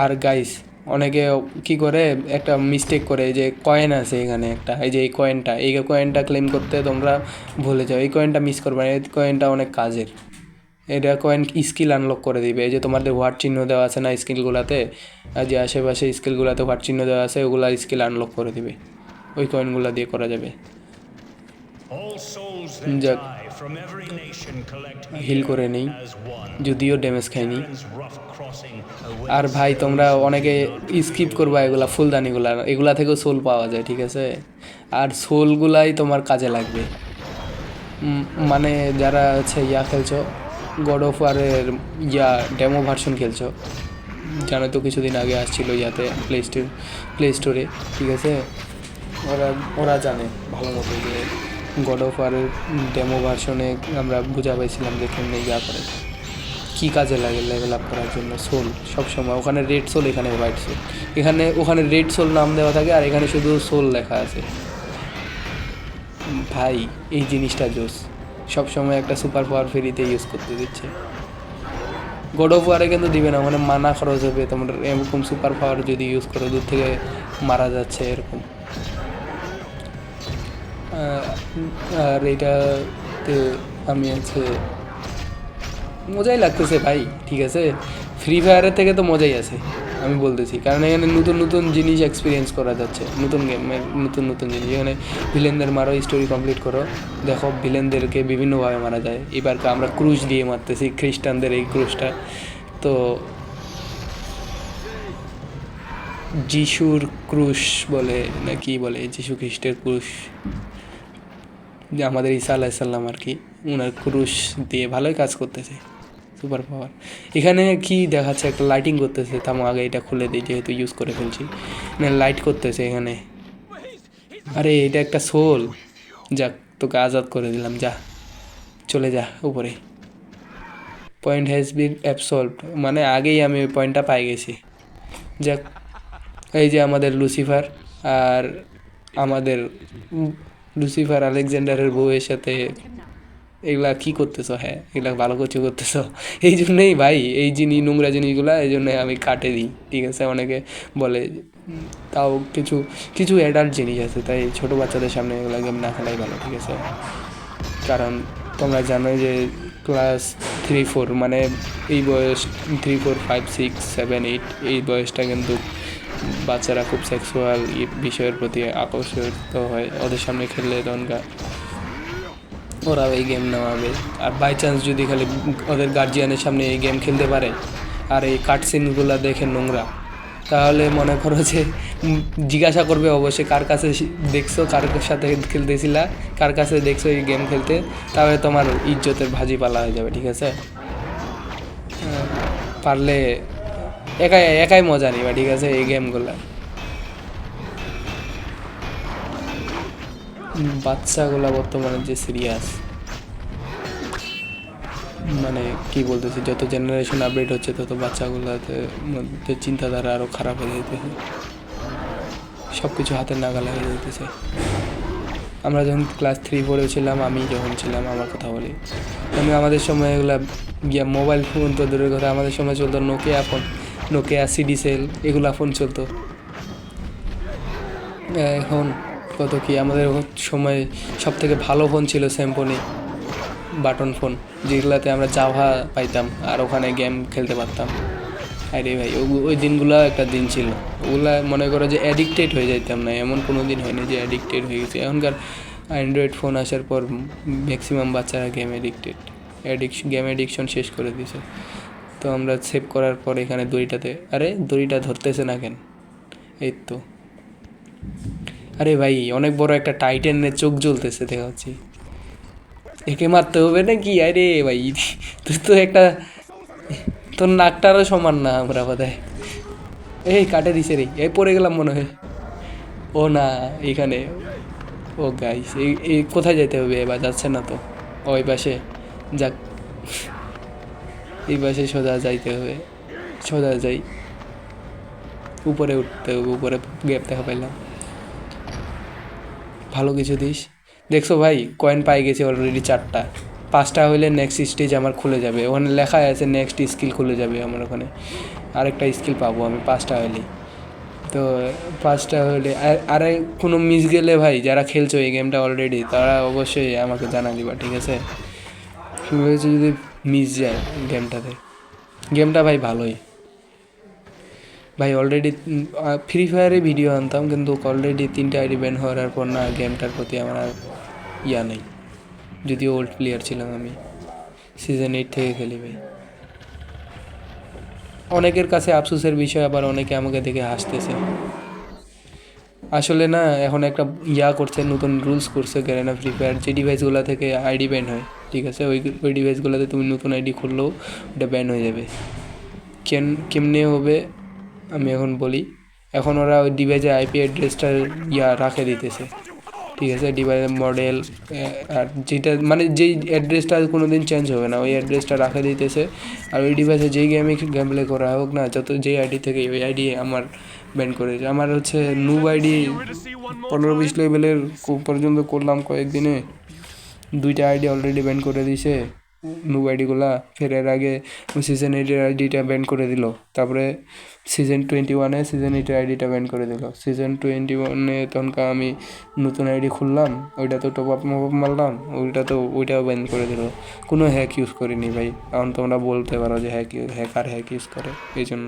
আর গাইস, অনেকে কি করে একটা মিস্টেক করে, যে কয়েন আছে এখানে একটা, এই যে এই কয়েনটা ক্লেম করতে তোমরা ভুলে যাও। এই কয়েনটা মিস করবে না, এই কয়েনটা অনেক কাজের। এটা কয়েন স্কিল আনলক করে দিবে। এই যে তোমাদের হোয়াট চিহ্ন দেওয়া আছে না স্কিলগুলোতে, আর যে আশেপাশে স্কিলগুলোতে হোয়াট চিহ্ন দেওয়া আছে, ওগুলা স্কিল আনলক করে দিবে, ওই কয়েনগুলো দিয়ে করা যাবে। যাক, হিল করে নেই, যদিও ড্যামেজ খাইনি। আর ভাই তোমরা অনেকে স্কিপ করবা এগুলা ফুলদানিগুলা, এগুলা থেকেও সোল পাওয়া যায়, ঠিক আছে? আর সোলগুলাই তোমার কাজে লাগবে। মানে যারা হচ্ছে খেলছো, গড অফ ওয়ারের ডেমো ভার্সন খেলছো, জানো তো কিছুদিন আগে আসছিল প্লে স্টোরে, ঠিক আছে? ওরা জানে ভালো মতো যে গড অফ ওয়ারের ডেমো ভার্সনে আমরা বুঝা পাইছিলাম যে কেমনি করে, কী কাজে লাগে লেভেল আপ করার জন্য। সোল সবসময় ওখানে রেড সোল, এখানে হোয়াইট সোল। ওখানে রেড সোল নাম দেওয়া থাকে, আর এখানে শুধু সোল লেখা আছে। ভাই এই জিনিসটা জোস, সবসময় একটা সুপার পাওয়ার ফ্রিতে ইউজ করতে দিচ্ছে। গড অফ ওয়ারে কিন্তু দিবে না, মানে মানা খরচ হবে তোমার, এরকম সুপার পাওয়ার যদি ইউজ করো, দূর থেকে মারা যাচ্ছে এরকম। আর এইটাতে আমি হচ্ছে মজাই লাগতেছে ভাই, ঠিক আছে? ফ্রি ফায়ারের থেকে তো মজাই আছে, আমি বলতেছি, কারণ এখানে নতুন নতুন জিনিস এক্সপিরিয়েন্স করা যাচ্ছে, নতুন গেমের নতুন নতুন জিনিস। এখানে ভিলেনদের মারো, স্টোরি কমপ্লিট করো, দেখো ভিলেনদেরকে বিভিন্নভাবে মারা যায়। এবার আমরা ক্রুশ দিয়ে মারতেছি, খ্রিস্টানদের এই ক্রুশটা তো যিশুর ক্রুশ বলে না কি বলে, যিশু খ্রিস্টের ক্রুশ, যে আমাদের ঈসা আলাইসাল্লাম আর কি, ওনার ক্রুশ দিয়ে ভালোই কাজ করতেছে সুপার পাওয়ার। এখানে কি দেখাচ্ছে, একটা লাইটিং করতেছে, তার আগে এটা খুলে দিই যেহেতু ইউজ করে ফেলছি। লাইট করতেছে এখানে। আরে এটা একটা সোল, যাক তোকে আজাদ করে দিলাম, যা চলে যা উপরে। পয়েন্ট হ্যাজ বিন অ্যাবসলভড, মানে আগেই আমি ওই পয়েন্টটা পাই গেছি। যাক, এই যে আমাদের লুসিফার, আর আমাদের লুসিফার আলেকজান্ডারের বউয়ের সাথে এগুলা কী করতেছো? হ্যাঁ, এগুলা ভালো কিছু করতেছো। এই জন্যেই ভাই, এই নোংরা জিনিসগুলা এই জন্যে আমি কাটে দিই, ঠিক আছে? অনেকে বলে, তাও কিছু কিছু অ্যাডাল্ট জিনিস আছে, তাই ছোটো বাচ্চাদের সামনে এগুলো গেম না খেলাই ভালো, ঠিক আছে? কারণ তোমরা জানোই যে ক্লাস 3-4, মানে এই বয়স 3-4-5-6-7-8, এই বয়সটা কিন্তু বাচ্চারা খুব সেক্সুয়াল বিষয়ের প্রতি আকর্ষিত হয়। ওদের সামনে খেললে তখনকার ওরা এই গেম নেওয়াবে। আর বাই চান্স যদি খালি ওদের গার্জিয়ানের সামনে এই গেম খেলতে পারে, আর এই কাটসিনগুলো দেখে নোংরা, তাহলে মনে করো যে জিজ্ঞাসা করবে অবশ্যই, কার কাছে দেখছো, কার সাথে খেলতেছিলা, কার কাছে দেখছো এই গেম খেলতে, তাহলে তোমার ইজ্জতের ভাজি পালা হয়ে যাবে, ঠিক আছে? পারলে একাই মজা নিবা, ঠিক আছে? এই গেমগুলো বাচ্চাগুলো বর্তমানে যে সিরিয়াস, মানে কি বলতেছি, যত জেনারেশন আপডেট হচ্ছে তত বাচ্চাগুলোতে মধ্যে চিন্তাধারা আরও খারাপ হয়ে যেতেছে, সব কিছু হাতের নাগালে হয়ে যেতেছে। আমরা যখন ক্লাস 3-4 ছিলাম, আমি যখন ছিলাম, আমার কথা বলি, আমাদের সময় এগুলা মোবাইল ফোন তো দূরের কথা, আমাদের সময় চলতো নোকিয়া সিডি সেল, এগুলা ফোন চলতো। এখন কত কি, আমাদের সময় সব থেকে ভালো ফোন ছিল স্যামসং বাটন ফোন, যেগুলাতে আমরা জাভা পাইতাম আর ওখানে গেম খেলতে পারতাম। আরে ভাই, ওই দিনগুলো একটা দিন ছিল, ওগুলা মনে করো যে অ্যাডিক্টেড হয়ে যাইতাম না, এমন কোনো দিন হয়নি যে অ্যাডিক্টেড হয়ে গেছে। এখনকার অ্যান্ড্রয়েড ফোন আসার পর ম্যাক্সিমাম বাচ্চারা গেম অ্যাডিকশন শেষ করে দিয়েছে। তো আমরা সেভ করার পর এখানে দড়িটা ধরতেছে না কেন? এই তো, আরে ভাই অনেক বড় একটা টাইটানের চোখ জ্বলতেছে দেখা যাচ্ছে, একে মারতে হবে নাকি? আরে ভাই তুই তো তোর নাকটারও সমান না আমরা বোধহয়। এই কাটে দিছে রে, এই পড়ে গেলাম মনে হয়। ও না, এখানে। ও গাইস, এই কোথায় যেতে হবে এবার? যাচ্ছে না তো ওই পাশে, যাক এই পাশে সোজা যাইতে হবে, সোজা যাই, উপরে উঠতে হবে, উপরে গ্যাপ দেখা পাইলাম। ভালো কিছু দিস। দেখছো ভাই কয়েন পাই গেছি অলরেডি 4টা, 5টা হইলে নেক্সট স্টেজ আমার খুলে যাবে, ওখানে লেখা আছে নেক্সট স্কিল খুলে যাবে আমার ওখানে, আরেকটা স্কিল পাবো আমি 5টা হইলেই। তো 5টা হলে আরে কোনো মিস গেলে ভাই যারা খেলছো এই গেমটা অলরেডি তারা অবশ্যই আমাকে জানা দিবা, ঠিক আছে? শুরু হয়েছে যদি মিস যায় গেমটাতে, গেমটা ভাই ভালোই ভাই। অলরেডি ফ্রি ফায়ারে ভিডিও আনতাম, কিন্তু অলরেডি 3টা আইডি ব্যান হওয়ার পর না গেমটার প্রতি আমার আর ইয়া নেই। যদিও ওল্ড প্লেয়ার ছিলাম আমি, সিজন 8 থেকে খেলি ভাই। অনেকের কাছে আফসোসের বিষয়, আবার অনেকে আমাকে দেখে হাসতেছে। আসলে না এখন একটা ইয়া করছে, নতুন রুলস করছে গ্যারেনা ফ্রি ফায়ার, যে ডিভাইসগুলো থেকে আইডি ব্যান হয়, ঠিক আছে, ওই ডিভাইসগুলোতে তুমি নতুন আইডি খুললেও ওটা ব্যান হয়ে যাবে। কেমনে হবে আমি এখন বলি। এখন ওরা ওই ডিভাইসের আইপি অ্যাড্রেসটা ইয়া রাখে দিতেছে, ঠিক আছে, ডিভাইসের মডেল আর যেটা মানে যেই অ্যাড্রেসটা কোনো দিন চেঞ্জ হবে না ওই অ্যাড্রেসটা রাখে দিতেছে। আর ওই ডিভাইসে যেই গেম প্লে করা হোক না, যত যেই আইডি থেকে ওই আইডি আমার ব্যান করেছে। আমার হচ্ছে নুব আইডি 15-20 লেভেলের পর্যন্ত করলাম কয়েকদিনে, 2টা আইডি অলরেডি ব্যান করে দিয়েছে নুব আইডিগুলা। ফের এর আগে সিজন 8-এর আইডিটা ব্যান করে দিল, তারপরে সিজন 21-এ সিজন 8-এর আইডিটা ব্যান করে দিল। সিজন 21-এ তখনকার আমি নতুন আইডি খুললাম, ওইটা তো টপ আপ মারলাম, ওইটাও ব্যান করে দিল। কোনো হ্যাক ইউজ করিনি ভাই। এখন তোমরা বলতে পারো যে হ্যাক ইউজ করে, এই জন্য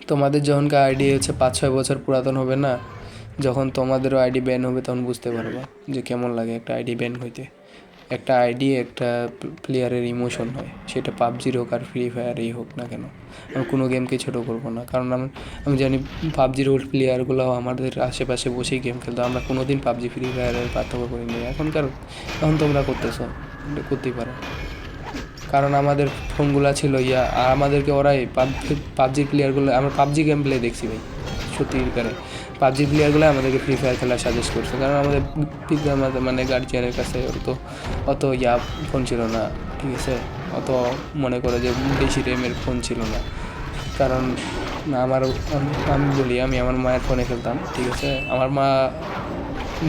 তোমাদের যখনকার আইডি হচ্ছে 5-6 বছর পুরাতন হবে না, যখন তোমাদেরও আইডি ব্যান হবে তখন বুঝতে পারবা যে কেমন লাগে একটা আইডি ব্যান হইতে। একটা আইডি একটা প্লেয়ারের ইমোশন হয়, সেটা পাবজির হোক আর ফ্রি ফায়ারেই হোক না কেন। আমি কোনো গেমকে ছোটো করবো না, কারণ আমি জানি পাবজির ওল্ড প্লেয়ারগুলো আমাদের আশেপাশে বসেই গেম খেলতো। আমরা কোনো দিন পাবজি ফ্রি ফায়ারের পার্থক্য করিনি। এখন তোমরা করতেছো, করতেই পারো, কারণ আমাদের ফোনগুলো ছিল ইয়া, আর আমাদেরকে ওরাই পাবজি প্লেয়ারগুলো, আমরা পাবজি গেম প্লে দেখছি ভাই সত্যিকারে। পাবজি প্লেয়ারগুলো আমাদেরকে ফ্রি ফায়ার খেলা সাজেস্ট করছে, কারণ আমাদের মানে গার্জিয়ানের কাছে অত ইয়া ফোন ছিল না, ঠিক আছে, অত মনে করে যে বেশি র্যামের ফোন ছিল না। কারণ আমি বলি আমি আমার মায়ের ফোনে খেলতাম, ঠিক আছে, আমার মা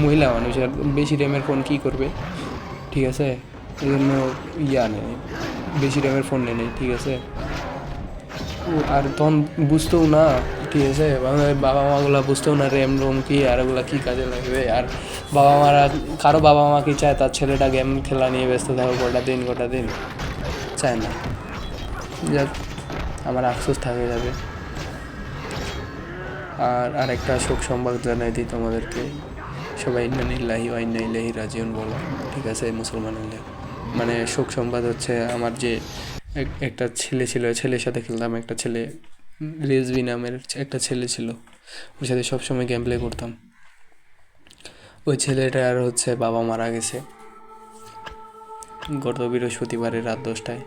মহিলা মানুষ, আর বেশি র্যামের ফোন কী করবে, ঠিক আছে, এই জন্য ইয়া নেই, বেশি র্যামের ফোন নেই, ঠিক আছে। আর তখন বুঝতেও না, ঠিক আছে, বাবা মাগুলো বুঝতেও না র্যাম রোম কী আর ওগুলো কী কাজে লাগবে। আর কারো বাবা মা কি চায় তার ছেলেটা গেম খেলা নিয়ে ব্যস্ত থাকো গোটা দিন, চায় না। যাক, আমার আফসোস থাকে যাবে। আর আরেকটা শোক সংবাদ জানাই দিই তোমাদেরকে, সবাই ইন্না লিল্লাহি ওয়া ইন্না ইলাইহি রাজিউন বলো, ঠিক আছে, মুসলমান হলে। মানে শোক সংবাদ হচ্ছে আমার যে একটা ছেলে ছিল, ছেলের সাথে খেলতাম, একটা ছেলে রেজভি নামের একটা ছেলে ছিল, ওর সাথে সবসময় গেম প্লে করতাম। ওই ছেলেটার হচ্ছে বাবা মারা গেছে গত বৃহস্পতিবারে রাত 10টায়,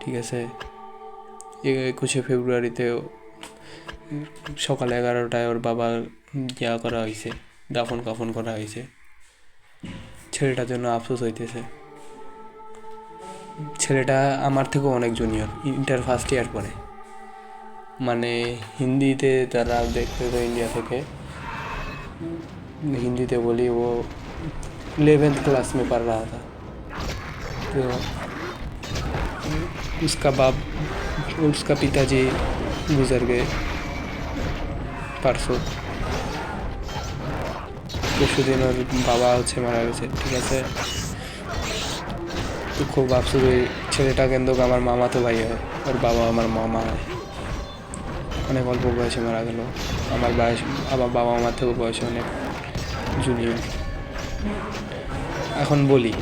ঠিক আছে। 21শে ফেব্রুয়ারিতে সকাল 11টায় ওর বাবার ইয়া করা হয়েছে, দাফন কাফন করা হয়েছে। ছেলেটার জন্য আফসোস হইতেছে। ছেলেটা আমার থেকেও অনেক জুনিয়র, ইন্টার ফার্স্ট ইয়ার পরে, মানে হিন্দিতে তারা দেখতে তো इंडिया থেকে, हिंदी बोली वो 11th क्लास में पढ़ रहा था। तो उसका पिताजी गुजर गए परसों, পরশুদিন ওর বাবা হচ্ছে মারা গেছে, ঠিক আছে। তো খুব আফসোস, ওই ছেলেটা কিন্তু আমার মামাতো ভাই হয়, ওর বাবা আমার মামা হয়। অনেক অল্প বয়সে মারা গেল। আমার বাবা মার থেকেও বয়সে অনেক জুনিয়র। এখন বলি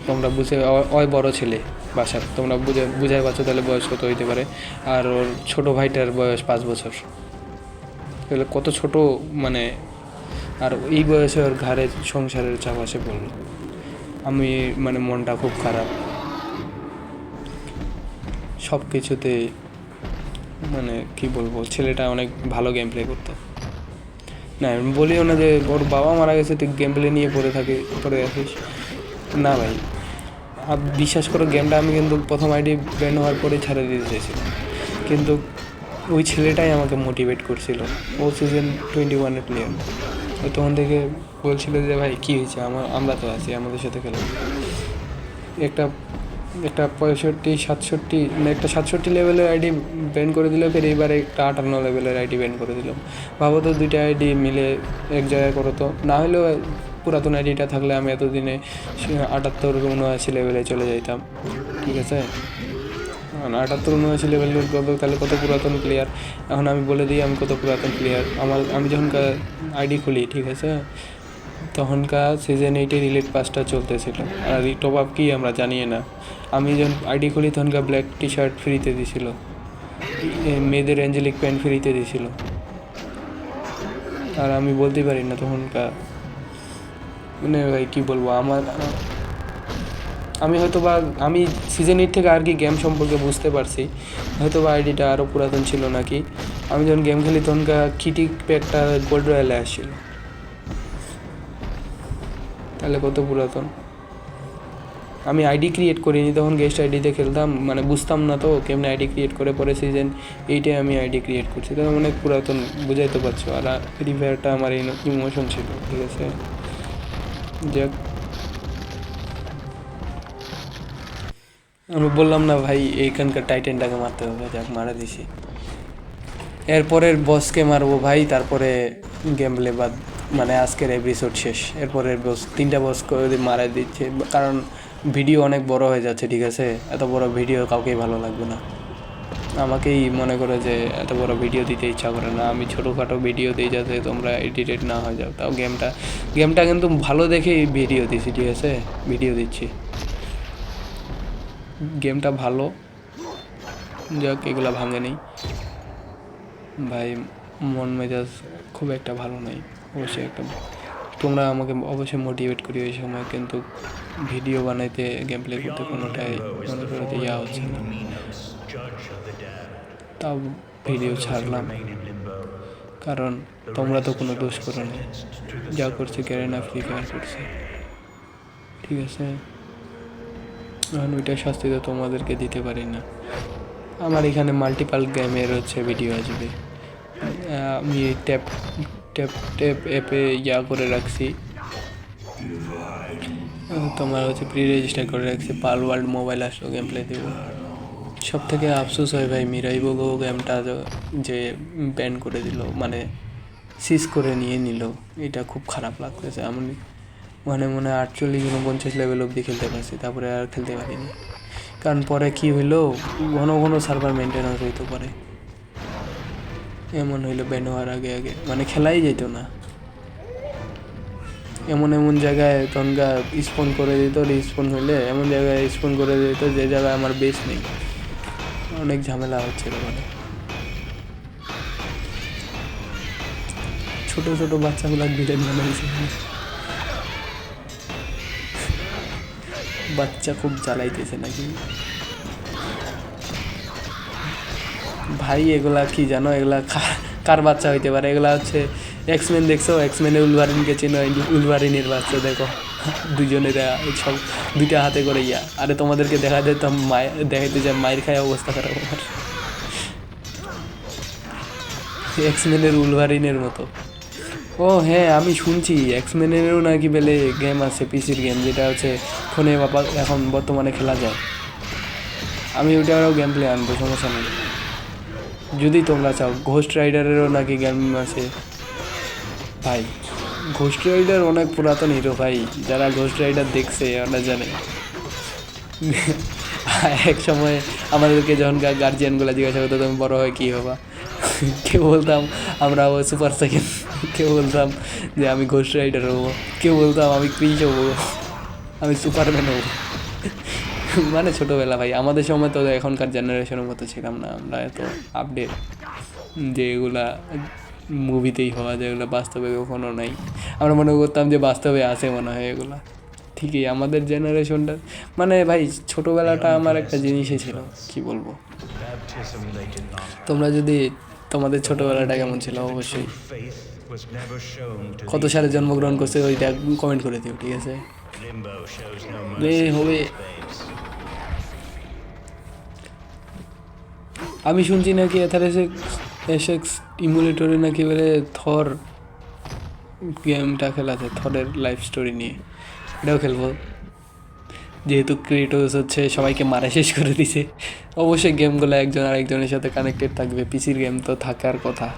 তোমরা বুঝে, ওই বড় ছেলে বাসার, তোমরা বুঝাই পাচ্ছ তাহলে বয়স কত হইতে পারে। আর ওর ছোটো ভাইটার বয়স 5 বছর, তাহলে কত ছোট মানে। আর এই বয়সে ওর ঘাড়ে সংসারের চাপ আসে পড়লো। আমি মানে মনটা খুব খারাপ সব কিছুতে। মানে কি বলবো, ছেলেটা অনেক ভালো গেম প্লে করতো। না আমি বলিও না যে ওর বাবা মারা গেছে তুই গেম প্লে নিয়ে পড়ে থাকিস, না ভাই। বিশ্বাস করো গেমটা আমি কিন্তু প্রথম আইডি ব্যান হওয়ার পরে ছাড়ে দিতে চাইছিলাম, কিন্তু ওই ছেলেটাই আমাকে মোটিভেট করছিল। ও সিজন 21-এর প্লেয়ার। ও তখন থেকে বলছিল যে ভাই কী হয়েছে, আমরা তো আছি, আমাদের সাথে খেলো। একটা 65-67 না, একটা 67 লেভেলের আইডি ব্যান করে দিল, ফের এইবার একটা 58 লেভেলের আইডি ব্যান করে দিল। ভাবো তো, দুইটা আইডি মিলে এক জায়গায় করো তো। না হলেও পুরাতন আইডিটা থাকলে আমি এতদিনে 78-79 লেভেলে চলে যাইতাম, ঠিক আছে। 78-79 লেভেলের তাহলে কত পুরাতন প্লেয়ার। এখন আমি বলে দিই আমি কত পুরাতন প্লেয়ার। আমি যখন আইডি খুলি, ঠিক আছে, তখনকার সিজন 8-এর রিলেট পাসটা চলতেছিল। আর টপ আপ কি আমরা জানিয়ে না। আমি যখন আইডি খুলি তখনকার ব্ল্যাক টি শার্ট ফ্রিতে দিছিল, মেয়েদের অ্যাঞ্জেলিক প্যান্ট ফ্রিতে দিছিল। আর আমি বলতে পারি না তখনকার, মানে ভাই কী বলবো। আমি হয়তো বা আমি সিজন 8 থেকে আর কি গেম সম্পর্কে বুঝতে পারছি, হয়তো বা আইডিটা আরও পুরাতন ছিল নাকি। আমি যখন গেম খেলি তখনকার কিটিক প্যাকটা গোল্ড রয়্যালে আসছিল, তাহলে কত পুরাতন। আমি আইডি ক্রিয়েট করিনি তখন, গেস্ট আইডিতে খেলতাম, মানে বুঝতাম না তো কেমনে আইডি ক্রিয়েট করে। পরে সিজন 8-এ আমি আইডি ক্রিয়েট করছি, তো অনেক পুরাতন, বুঝাইতে পারছো। আর ফ্রি ফায়ারটা আমার ইমোশন ছিল, ঠিক আছে। যাক, আমি বললাম না ভাই এইখানকার টাইটেনটাকে মারতে হবে, যাক মারা দিছি। এরপরের বসকে মারবো ভাই, তারপরে গেম প্লে বাদ, মানে আজকের এপিসোড শেষ। এরপরের বস 3টা বস করে মারা দিচ্ছে, কারণ ভিডিও অনেক বড় হয়ে যাচ্ছে, ঠিক আছে। এত বড় ভিডিও কাউকেই ভালো লাগবে না। আমাকেই মনে করে যে এত বড় ভিডিও দিতে ইচ্ছা করে না, আমি ছোটোখাটো ভিডিও দিই যাতে তোমরা এডিটেড না হয়ে যাও। তাও গেমটা কিন্তু ভালো দেখেই ভিডিও দিচ্ছি, ঠিক আছে, ভিডিও দিচ্ছি। গেমটা ভালো, যাক এগুলো ভাঙে নেই ভাই। মন মেজাজ খুব একটা ভালো নেই, অবশ্যই একটা। তোমরা আমাকে অবশ্যই মোটিভেট করি ওই সময়, কিন্তু ভিডিও বানাইতে, গেম প্লে করতে কোনোটাই মনে করে ইয়া হচ্ছে না। তাও ভিডিও ছাড়লাম, কারণ তোমরা তো কোনো দোষ করো না, যা করছে গ্যারেনা ফ্রি ফায়ার করছে, ঠিক আছে। এখন ওইটা শাস্তি তো তোমাদেরকে দিতে পারি না। আমার এখানে মাল্টিপাল গেমের ভিডিও আসবে। আমি ট্যাপ অ্যাপে ইয়া করে রাখছি, তোমার প্রি রেজিস্টার করে রাখছি। পাল ওয়ার্ল্ড মোবাইল আসলো, গেম প্লে দেবো। সব থেকে আফসোস হয় ভাই, মিরাইবো গেমটা যে ব্যান করে দিল, মানে সিজ করে নিয়ে নিল, এটা খুব খারাপ লাগতেছে। আমি মনে 48-49 লেভেল অবধি খেলতে পারছি, তারপরে আর খেলতে পারিনি। কারণ পরে কী হইলো, ঘন সার্ভার মেনটেন্যান্স হইতে পারে, এমন হইলো ব্যান হওয়ার আগে মানে খেলাই যেত না। এমন জায়গায় তখনকার স্পন করে দিত, রিস্পন হইলে এমন জায়গায় স্পন করে দিত যে জায়গায় আমার বেস নেই। অনেক ঝামেলা হচ্ছিল, মানে ছোট বাচ্চাগুলো ভিলেন বানাইছে। বাচ্চা খুব জ্বালাইতেছে নাকি ভাই। এগুলা কি জানো, এগুলা কার বাচ্চা হইতে পারে? এগুলা এক্সমেন, দেখছো এক্সমেনে উলভারিনকে চেনো? উলভারিনের বাচ্চা দেখো, দুজনের সব দুইটা হাতে করে ইয়া। আরে তোমাদেরকে দেখা দিতাম দেখাইতে যে মায়ের খায় অবস্থা খারাপ আমার। এক্সমেনের উলভারিনের মতো। ও হ্যাঁ, আমি শুনছি এক্সমেনেরও নাকি বেলে গেম আছে, পিসির গেম, যেটা ফোনে এখন বর্তমানে খেলা যায়। আমি ওইটারও গেম প্লে আনবো, সমস্যা নেই যদি তোমরা চাও। ঘোস্ট রাইডারেরও নাকি গেম আছে ভাই। ঘোস্ট রাইডার অনেক পুরাতন হিরো ভাই, যারা ঘোস্ট রাইডার দেখছে ওরা জানে। এক সময় আমাদেরকে যখন গার্জিয়ানগুলো জিজ্ঞাসা করতো তুমি বড় হয় কী হবা, কেউ বলতাম আমরা হবো সুপার সেকেন্ড, কেউ বলতাম যে আমি ঘোস্ট রাইডার হবো, কেউ বলতাম আমি ক্রিস হবো, আমি সুপারম্যান হবো। মানে ছোটোবেলা ভাই, আমাদের সময় তো এখনকার জেনারেশনের মতো ছিলাম না আমরা, এত আপডেট যে এগুলা মুভিতেই হওয়া যায়, এগুলো বাস্তবে কখনো নাই। আমরা মনে করতাম যে বাস্তবে আছে মনে হয় এগুলা। ঠিকই আমাদের জেনারেশনটা, মানে ভাই ছোটোবেলাটা আমার একটা জিনিসই ছিল, কি বলবো। তোমরা যদি তোমাদের ছোটোবেলাটা কেমন ছিল অবশ্যই কত সালে জন্মগ্রহণ করছে ওইটা কমেন্ট করে দিও, ঠিক আছে। Limbo shows no রে mercy হবে। to babes. আমি শুনছি নাকি এসএক্স ইমুলেটরে নাকি বলে থর গেমটা খেলা আছে, থরের লাইফ স্টোরি নিয়ে। এটাও খেলবো, যেহেতু ক্রিয়েটর্স হচ্ছে সবাইকে মারা শেষ করে দিছে। অবশ্যই গেমগুলো একজন আরেকজনের সাথে কানেক্টেড থাকবে, পিসির গেম তো থাকার কথা,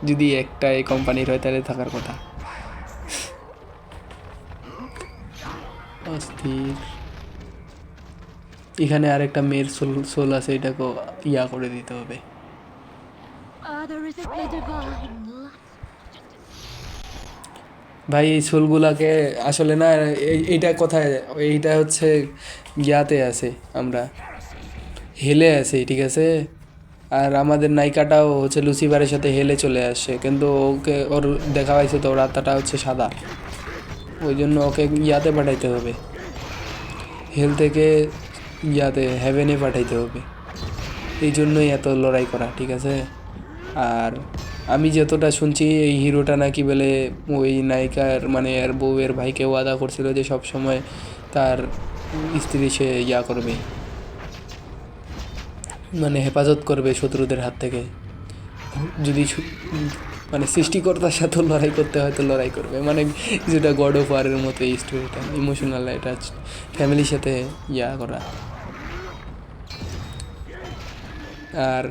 যদি একটা এই কোম্পানির হয় তাহলে থাকার কথা। অস্থির। এখানে আরেকটা মেয়ের সোল আছে, এটাকে ইয়া করে দিতে হবে। There is a divine light. ভাই এই সোলগুলাকে আসলে না, এইটা কোথায়, এইটা হচ্ছে ইয়াতে আছে, আমরা হেলে আছি, ঠিক আছে। আর আমাদের নায়িকাটাও হচ্ছে লুসিফারের সাথে হেলে চলে আসছে, কিন্তু ওকে ওর দেখা পাইছে তো ওর আত্মাটা হচ্ছে সাদা, ওই জন্য ওকে ইয়াতে পাঠাইতে হবে, হেল থেকে ইয়াতে হেভেনে পাঠাইতে হবে। এই জন্যই এত লড়াই করা, ঠিক আছে। আর আমি যতটা শুনছি এই হিরোটা নাকি বলে ওই নায়িকার মানে আর বউয়ের ভাইকে ওয়াদা করছিল যে সব সময় তার স্ত্রী সে ইয়া করবে, মানে হেফাজত করবে শত্রুদের হাত থেকে। যদি মানে সৃষ্টিকর্তার সাথে লড়াই করতে হয় তো লড়াই করবে, মানে যেটা গড অফ ওয়ারের মতো এই স্টোরিটা, ইমোশনাল অ্যাটাচ, ফ্যামিলির সাথে ইয়া করা। আর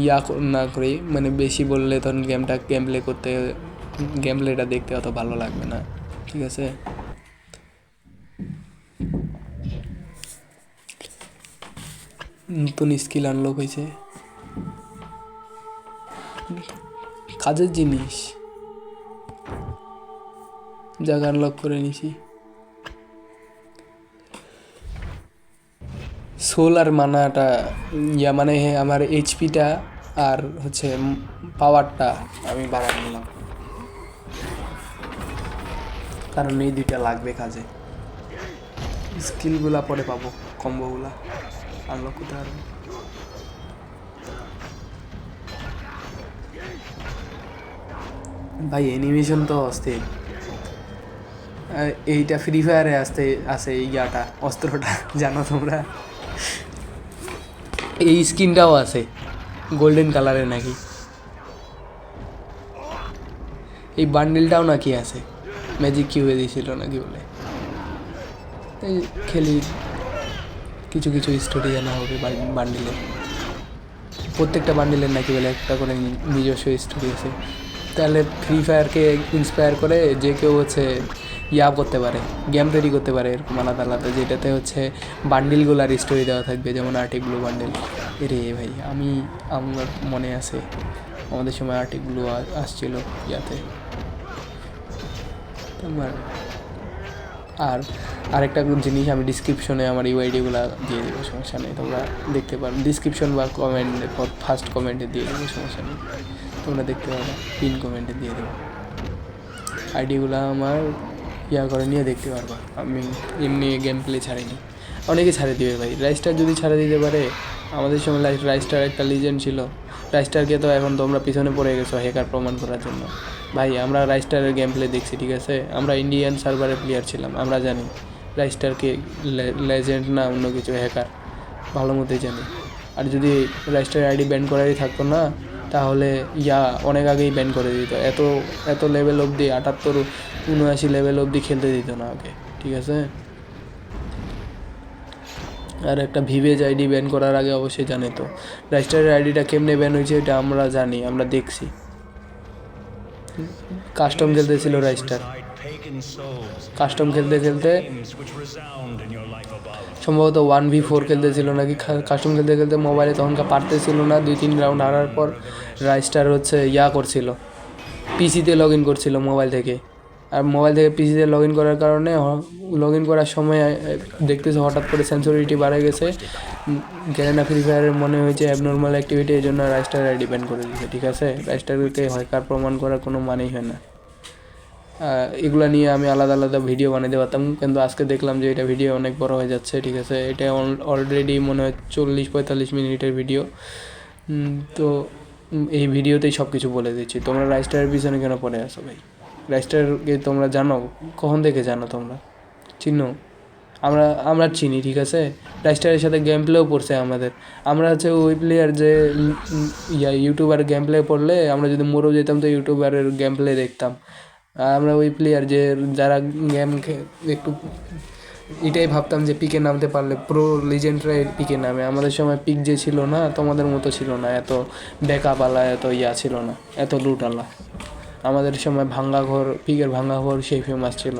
ইয়া না করি, মানে বেশি বললে তখন গেম প্লে করতে, গেম প্লেটা দেখতে অত ভালো লাগবে না, ঠিক আছে। নতুন স্কিল আনলক হয়েছে, কাজের জিনিস, জায়গা আনলক করে নিছি। সোল আর মানাটা ইয়া মানে আমার এইচপিটা আর হচ্ছে পাওয়ারটা আমি বাড়াই নিলাম, কারণ এই দুইটা লাগবে কাজে। স্কিলগুলা পরে পাবো, কম্বোগুলা আনলক করতে পারবো। ভাই অ্যানিমেশন তো অস্থির। এইটা ফ্রি ফায়ারে আছে ইয়াটা, অস্ত্রটা জানো তোমরা, এই স্কিনটাও আছে গোল্ডেন কালারের নাকি, এই বান্ডিলটাও নাকি আছে, ম্যাজিক কিউবে দিয়েছিল নাকি বলে। এই খেলি, কিছু কিছু স্টোরি জানা হবে বান্ডিলের, প্রত্যেকটা বান্ডিলের নাকি বলে একটা করে নিজস্ব স্টোরি আছে। তাহলে ফ্রি ফায়ারকে ইন্সপায়ার করে যে কেউ হচ্ছে ইয়া করতে পারে, গেম তৈরি করতে পারে এরকম আলাদা আলাদা, যেটাতে হচ্ছে বান্ডিলগুলার স্টোরি দেওয়া থাকবে, যেমন আর্টিকগুলো বান্ডিল। এরে ভাই আমার মনে আছে আমাদের সময় আর্টিকগুলো আসছিল ইয়াতে তোমার। আর আরেকটা জিনিস আমি ডিসক্রিপশনে আমার ইউআইডিগুলো দিয়ে দেবো, সমস্যা নেই, তোমরা দেখতে পারো। ডিসক্রিপশন বা কমেন্টে, ফার্স্ট কমেন্টে দিয়ে দেবো, সমস্যা নেই, তোমরা দেখতে পারো, পিন কমেন্টে দিয়ে দেবো। আইডিগুলো আমার ইয়া করে নিয়ে দেখতে পারবা। আমি এমনি গেম প্লে ছাড়িনি, অনেকে ছাড়ে দিবে ভাই। রাইস্টার যদি ছাড়ে দিতে পারে, আমাদের সময় রাইস্টার একটা লিজেন্ড ছিল। রাইস্টারকে তো এখন তোমরা পিছনে পড়ে গেছো হ্যাকার প্রমাণ করার জন্য। ভাই আমরা রাইস্টারের গেম প্লে দেখছি, ঠিক আছে, আমরা ইন্ডিয়ান সার্ভারের প্লেয়ার ছিলাম, আমরা জানি রাইস্টারকে লেজেন্ড না অন্য কিছু, হ্যাকার ভালো মতোই জানি। আর যদি রাইস্টারের আইডি ব্যান করারই থাকতো না, তাহলে ইয়া অনেক আগেই ব্যান করে দিত। এত লেভেল অবধি 78-79 লেভেল অবধি খেলতে দিত না আগে, ঠিক আছে। আর একটা ভিভেজ আইডি ব্যান করার আগে অবশ্যই জানে তো রাইস্টারের আইডিটা কেমনে ব্যান হয়েছে, এটা আমরা জানি, আমরা দেখছি। কাস্টম খেলতেছিল রাইস্টার, কাস্টম খেলতে খেলতে সম্ভবত 1v4 খেলতেছিল নাকি, কাস্টম খেলতে খেলতে মোবাইলে তখনকার পারতেছিল না, 2-3 রাউন্ড হারার পর রাইস্টার হচ্ছে ইয়া করছিল, পিসিতে লগ ইন করছিল মোবাইল থেকে। আর মোবাইল থেকে পিসিতে লগ ইন করার কারণে লগ ইন করার সময় দেখতেছে হঠাৎ করে সেন্সিটিভিটি বাড়ে গেছে, গ্যারেনা ফ্রি ফায়ারের মনে হয়েছে অ্যাবনর্মাল অ্যাক্টিভিটি, এই জন্য রাইস্টার ডিপেন্ড করে দিয়েছে, ঠিক আছে। রাইস্টারকে হ্যাকার প্রমাণ করার কোনো মানেই হয় না। এগুলো নিয়ে আমি আলাদা আলাদা ভিডিও বানাতে পারতাম, কিন্তু আজকে দেখলাম যে এটা ভিডিও অনেক বড় হয়ে যাচ্ছে, ঠিক আছে। এটা অলরেডি মনে হয় 40-45 মিনিটের ভিডিও, তো এই ভিডিওতেই সব কিছু বলে দিচ্ছি। তোমরা রাইস্টারের পিছনে কেন পড়ে আসো ভাই? রাইস্টারকে তোমরা জানো, কখন থেকে জানো তোমরা? চিনো? আমরা আমরা চিনি, ঠিক আছে? রাইস্টারের সাথে গেম প্লেও পড়ছে আমাদের। আমরা হচ্ছে ওই প্লেয়ার যে ইউটিউবার গেম প্লে পড়লে আমরা যদি মরেও যেতাম তো ইউটিউবারের গেম প্লে দেখতাম। আর আমরা ওই প্লেয়ার যে যারা গেম একটু এটাই ভাবতাম যে পিকে নামতে পারলে প্রো লিজেন্ডরা পিকে নামে। আমাদের সময় পিক যে ছিল না, তোমাদের মতো ছিল না, এত ব্যাকআপওয়ালা, এত ছিল না, এত লুটালা। আমাদের সময় ভাঙ্গা ঘর, পিকের ভাঙ্গা ঘর সেই ফেমাস ছিল,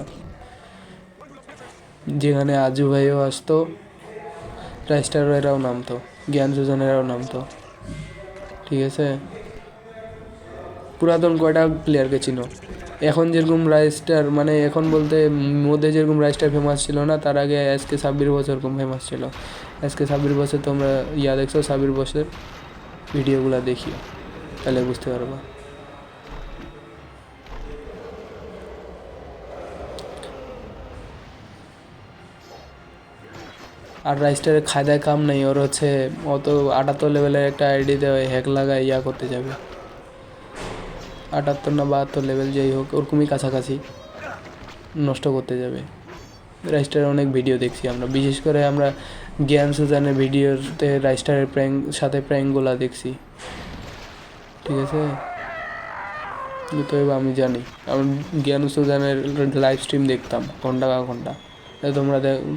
যেখানে আজু ভাইও আসতো, রাইস্টারেরাও নামতো, জ্ঞান সুজনেরাও নামতো, ঠিক আছে? পুরাতন কয়টা প্লেয়ারকে চিনো? এখন যেরকম রাইস্টার, মানে এখন বলতে মধ্যে যেরকম রাইস্টার ফেমাস ছিল না, তার আগে আজকে 26 বছর এরকম ফেমাস ছিল। আজকে 26 বছর তোমরা দেখছো, 26 বছর ভিডিওগুলো দেখিও, তাহলে বুঝতে পারবা। আর রাইস্টারের খায়দায় কাম নেই, ওর হচ্ছে অত 78 লেভেলের একটা আইডি দেওয়া হ্যাক লাগায় করতে যাবে। 78 না 72 লেভেল যেই হোক, ওরকমই কাছাকাছি নষ্ট করতে যাবে। রাইস্টারের অনেক ভিডিও দেখছি আমরা, বিশেষ করে আমরা জ্ঞান সুজানের ভিডিওতে রাইস্টারের সাথে প্র্যাঙ্কগুলো দেখছি, ঠিক আছে? তো এবার আমি জানি, আমি জ্ঞান সুজানের লাইভ স্ট্রিম দেখতাম ঘন্টা ঘন্টা।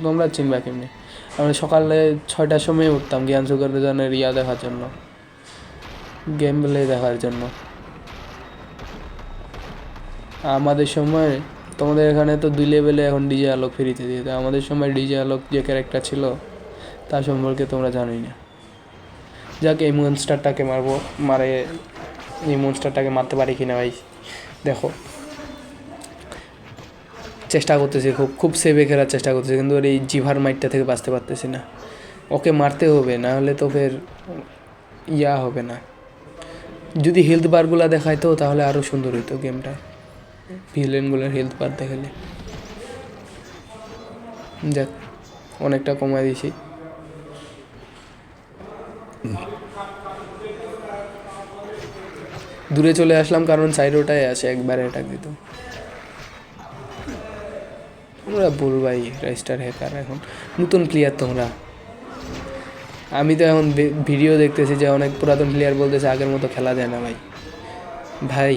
তোমরা চিনবা কেমনি? আমরা সকালে 6টার সময় উঠতাম জ্ঞান সুজানের দেখার জন্য, গেম প্লে দেখার জন্য। আমাদের সময়, তোমাদের এখানে তো 2 লেভেলে এখন ডিজে আলোক ফ্রিতে দিয়ে দেয়, আমাদের সময় ডিজে আলোক যে ক্যারেক্টার ছিল তার সম্পর্কে তোমরা জানোই না। যাকে এই মনস্টারটাকে এই মনস্টারটাকে মারতে পারি কিনা ভাই দেখো। চেষ্টা করতেছি, খুব খুব সেভে খেলার চেষ্টা করতেছি, কিন্তু ওর এই জিভার মাইটটা থেকে বাঁচতে পারতেছি না। ওকে মারতে হবে, না হলে তো ফের হবে না। যদি হেলথ বারগুলো দেখাইতো তাহলে আরও সুন্দর হইতো গেমটা, ভিলেনগুলোর হেলথ বার দেখালে। যাক, অনেকটা কমাই দিয়েছি। দূরে চলে আসলাম কারণ সাইডোটায় আছে, একবারে অ্যাটাক দিত। তোমরা বলবাই রাইস্টার হ্যাকার, এখন নতুন প্লেয়ার তোমরা। আমি তো এখন ভিডিও দেখতেছি যে অনেক পুরাতন প্লেয়ার বলতেছে আগের মতো খেলা যায় না। ভাই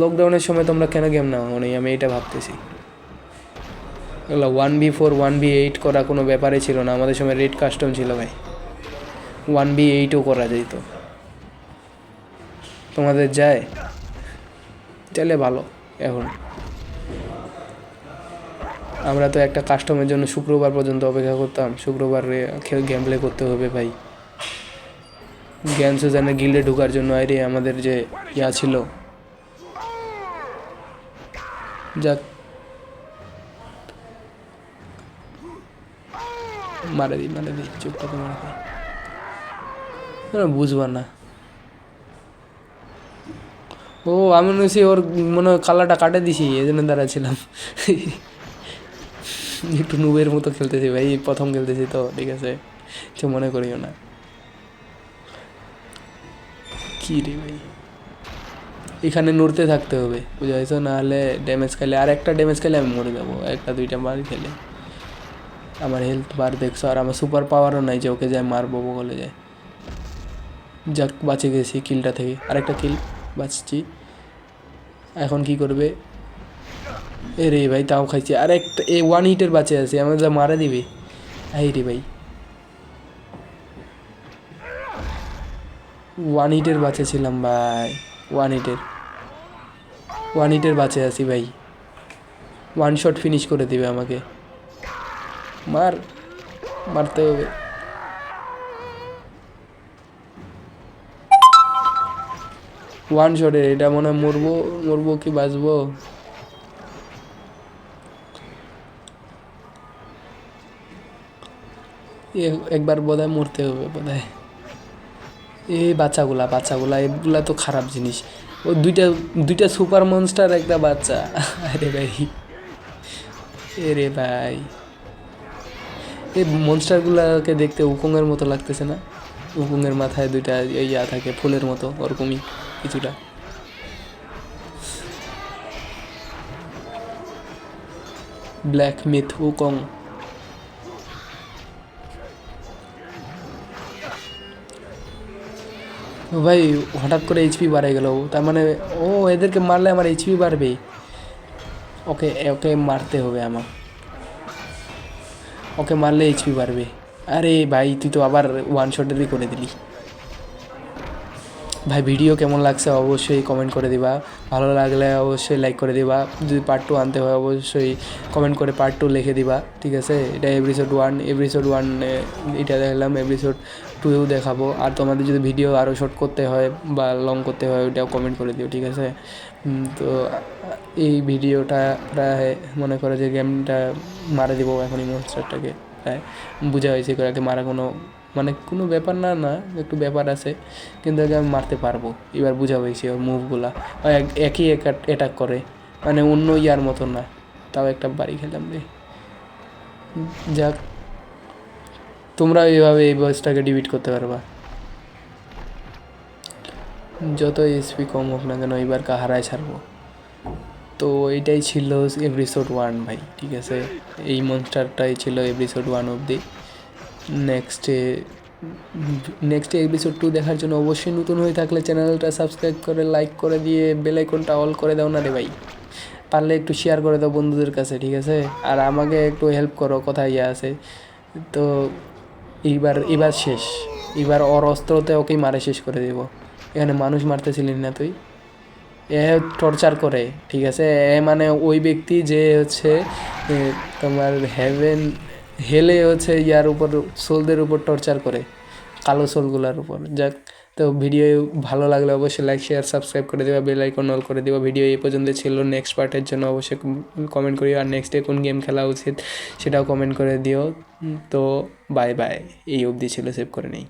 লকডাউনের সময় তোমরা কেন গেম নাও নেই, আমি এটা ভাবতেছি। এগুলো 1v4 1v8 করা কোনো ব্যাপারই ছিল না, আমাদের সময় রেড কাস্টম ছিল ভাই, 1v8ও করা যেত। তোমাদের যায় চাইলে ভালো। এখন আমরা তো একটা কাস্টমের জন্য শুক্রবার পর্যন্ত অপেক্ষা করতাম, শুক্রবার গেম প্লে করতে হবে ভাই। জ্ঞান সুজানের গিল্ডে ঢোকার জন্য আরে আমাদের যে ছিল। যাক, মারে দিই চুপ করে মারে দিই, বুঝবা না। ও আমি মনে হচ্ছে ওর মনে হয় কালারটা কাটে দিছি, এই জন্য দাঁড়াচ্ছিলাম। একটু নুবের মতো খেলতেছি ভাই, প্রথম খেলতেছি তো, ঠিক আছে, কিছু মনে করিও না। কী রে ভাই, এখানে নড়তে থাকতে হবে, বুঝাইছো? না হলে ড্যামেজ খেলে, আর একটা ড্যামেজ খেলে আমি মরে যাবো, 1-2টা বার খেলে। আমার হেলথ বার দেখছো, আর আমার সুপার পাওয়ারও নাই যে ওকে যায় মারবো বলে যায়। যাক, বাঁচে গেছি কিলটা থেকে, আরেকটা কিল, বাঁচছি। এখন কি করবে? এ রে ভাই, তাও খাইছি, আর একটা 1 হিটের বাঁচে আছে, আমার যা মারা দিবে। এই রে ভাই, 1 হিটের বাঁচে ছিলাম ভাই, 1 হিটের বাঁচে আছি ভাই। 1 শট ফিনিশ করে দিবে আমাকে, মারতে হবে। ওয়ান শটে এটা মনে হয় মরবো কি বাঁচবো। একবার বোধহয় মরতে হবে বোধহয়। এই বাচ্চাগুলা এগুলা তো খারাপ জিনিস। ও দুইটা সুপার মনস্টার, একটা বাচ্চা। আরে ভাই, ভাই, এই মনস্টারগুলাকে দেখতে উকুংয়ের মতো লাগতেছে না? উকুংয়ের মাথায় 2টা থাকে ফুলের মতো, ওরকমই কিছুটা। Black myth উকং। ও ভাই হঠাৎ করে এইচপি বাড়ে গেল, তার মানে ও এদেরকে মারলে আমার এইচপি বাড়বে। ওকে ওকে মারতে হবে আমার, ওকে মারলে এইচপি বাড়বে। আরে ভাই তুই তো আবার ওয়ান শটেরই করে দিলি। ভাই ভিডিও কেমন লাগছে অবশ্যই কমেন্ট করে দিবা, ভালো লাগলে অবশ্যই লাইক করে দিবা, যদি পার্ট 2 আনতে হয় অবশ্যই কমেন্ট করে পার্ট 2 লিখে দিবা, ঠিক আছে। এটা এপিসোড 1, এপিসোড 1 এটা দেখলাম, এপিসোড 2 দেখাবো। আর তোমাদের যদি ভিডিও আরও শর্ট করতে হয় বা লং করতে হয় ওইটাও কমেন্ট করে দিও, ঠিক আছে। তো এই ভিডিওটা প্রায় মনে করো যে গেমটা মারা দেবো এখনই মনস্টারটাকে, প্রায় বোঝা হয়েছে একে মারা কোনো ব্যাপার না, একটু ব্যাপার আছে, কিন্তু আগে আমি মারতে পারবো, এবার বোঝা হয়েছে ওর মুভগুলা। একই অ্যাটাক করে, মানে অন্য ইয়ার মতো না। তাও একটা বাড়ি খেলাম রে। যাক, তোমরা এইভাবে এই বয়সটাকে ডিবিট করতে পারবা, যত এসপি কম হোক না কেন এবার হারায় ছাড়বো। তো এইটাই ছিল এপিসোড 1 ভাই, ঠিক আছে। এই মনস্টারটাই ছিল এপিসোড 1 অবধি। নেক্সটে এপিসোড 2 দেখার জন্য অবশ্যই নতুন হয়ে থাকলে চ্যানেলটা সাবস্ক্রাইব করে লাইক করে দিয়ে বেল আইকনটা অল করে দাও না রে ভাই। পারলে একটু শেয়ার করে দাও বন্ধুদের কাছে, ঠিক আছে। আর আমাকে একটু হেল্প করো, কোথায় ইয়ে আছে। তো এবার শেষ, এবার ওর অস্ত্রতে ওকেই মারে শেষ করে দেবো। এখানে মানুষ মারতেছিলি না তুই? এ টর্চার করে, ঠিক আছে। এ মানে ওই ব্যক্তি যে হচ্ছে তোমার হেলে হচ্ছে ইয়ার উপর, সোলদের উপর টর্চার করে, কালো সোলগুলার উপর। যাক, তো ভিডিও ভালো লাগলে অবশ্যই লাইক শেয়ার সাবস্ক্রাইব করে দেওয়া, বেল আইকন অল করে দেওয়া। ভিডিও এই পর্যন্ত ছিল, নেক্সট পার্টের জন্য অবশ্যই কমেন্ট করিও। আর নেক্সটে কোন গেম খেলা উচিত সেটাও কমেন্ট করে দিও। তো বাই বাই, এই অবধি ছিল, সেভ করে নেই।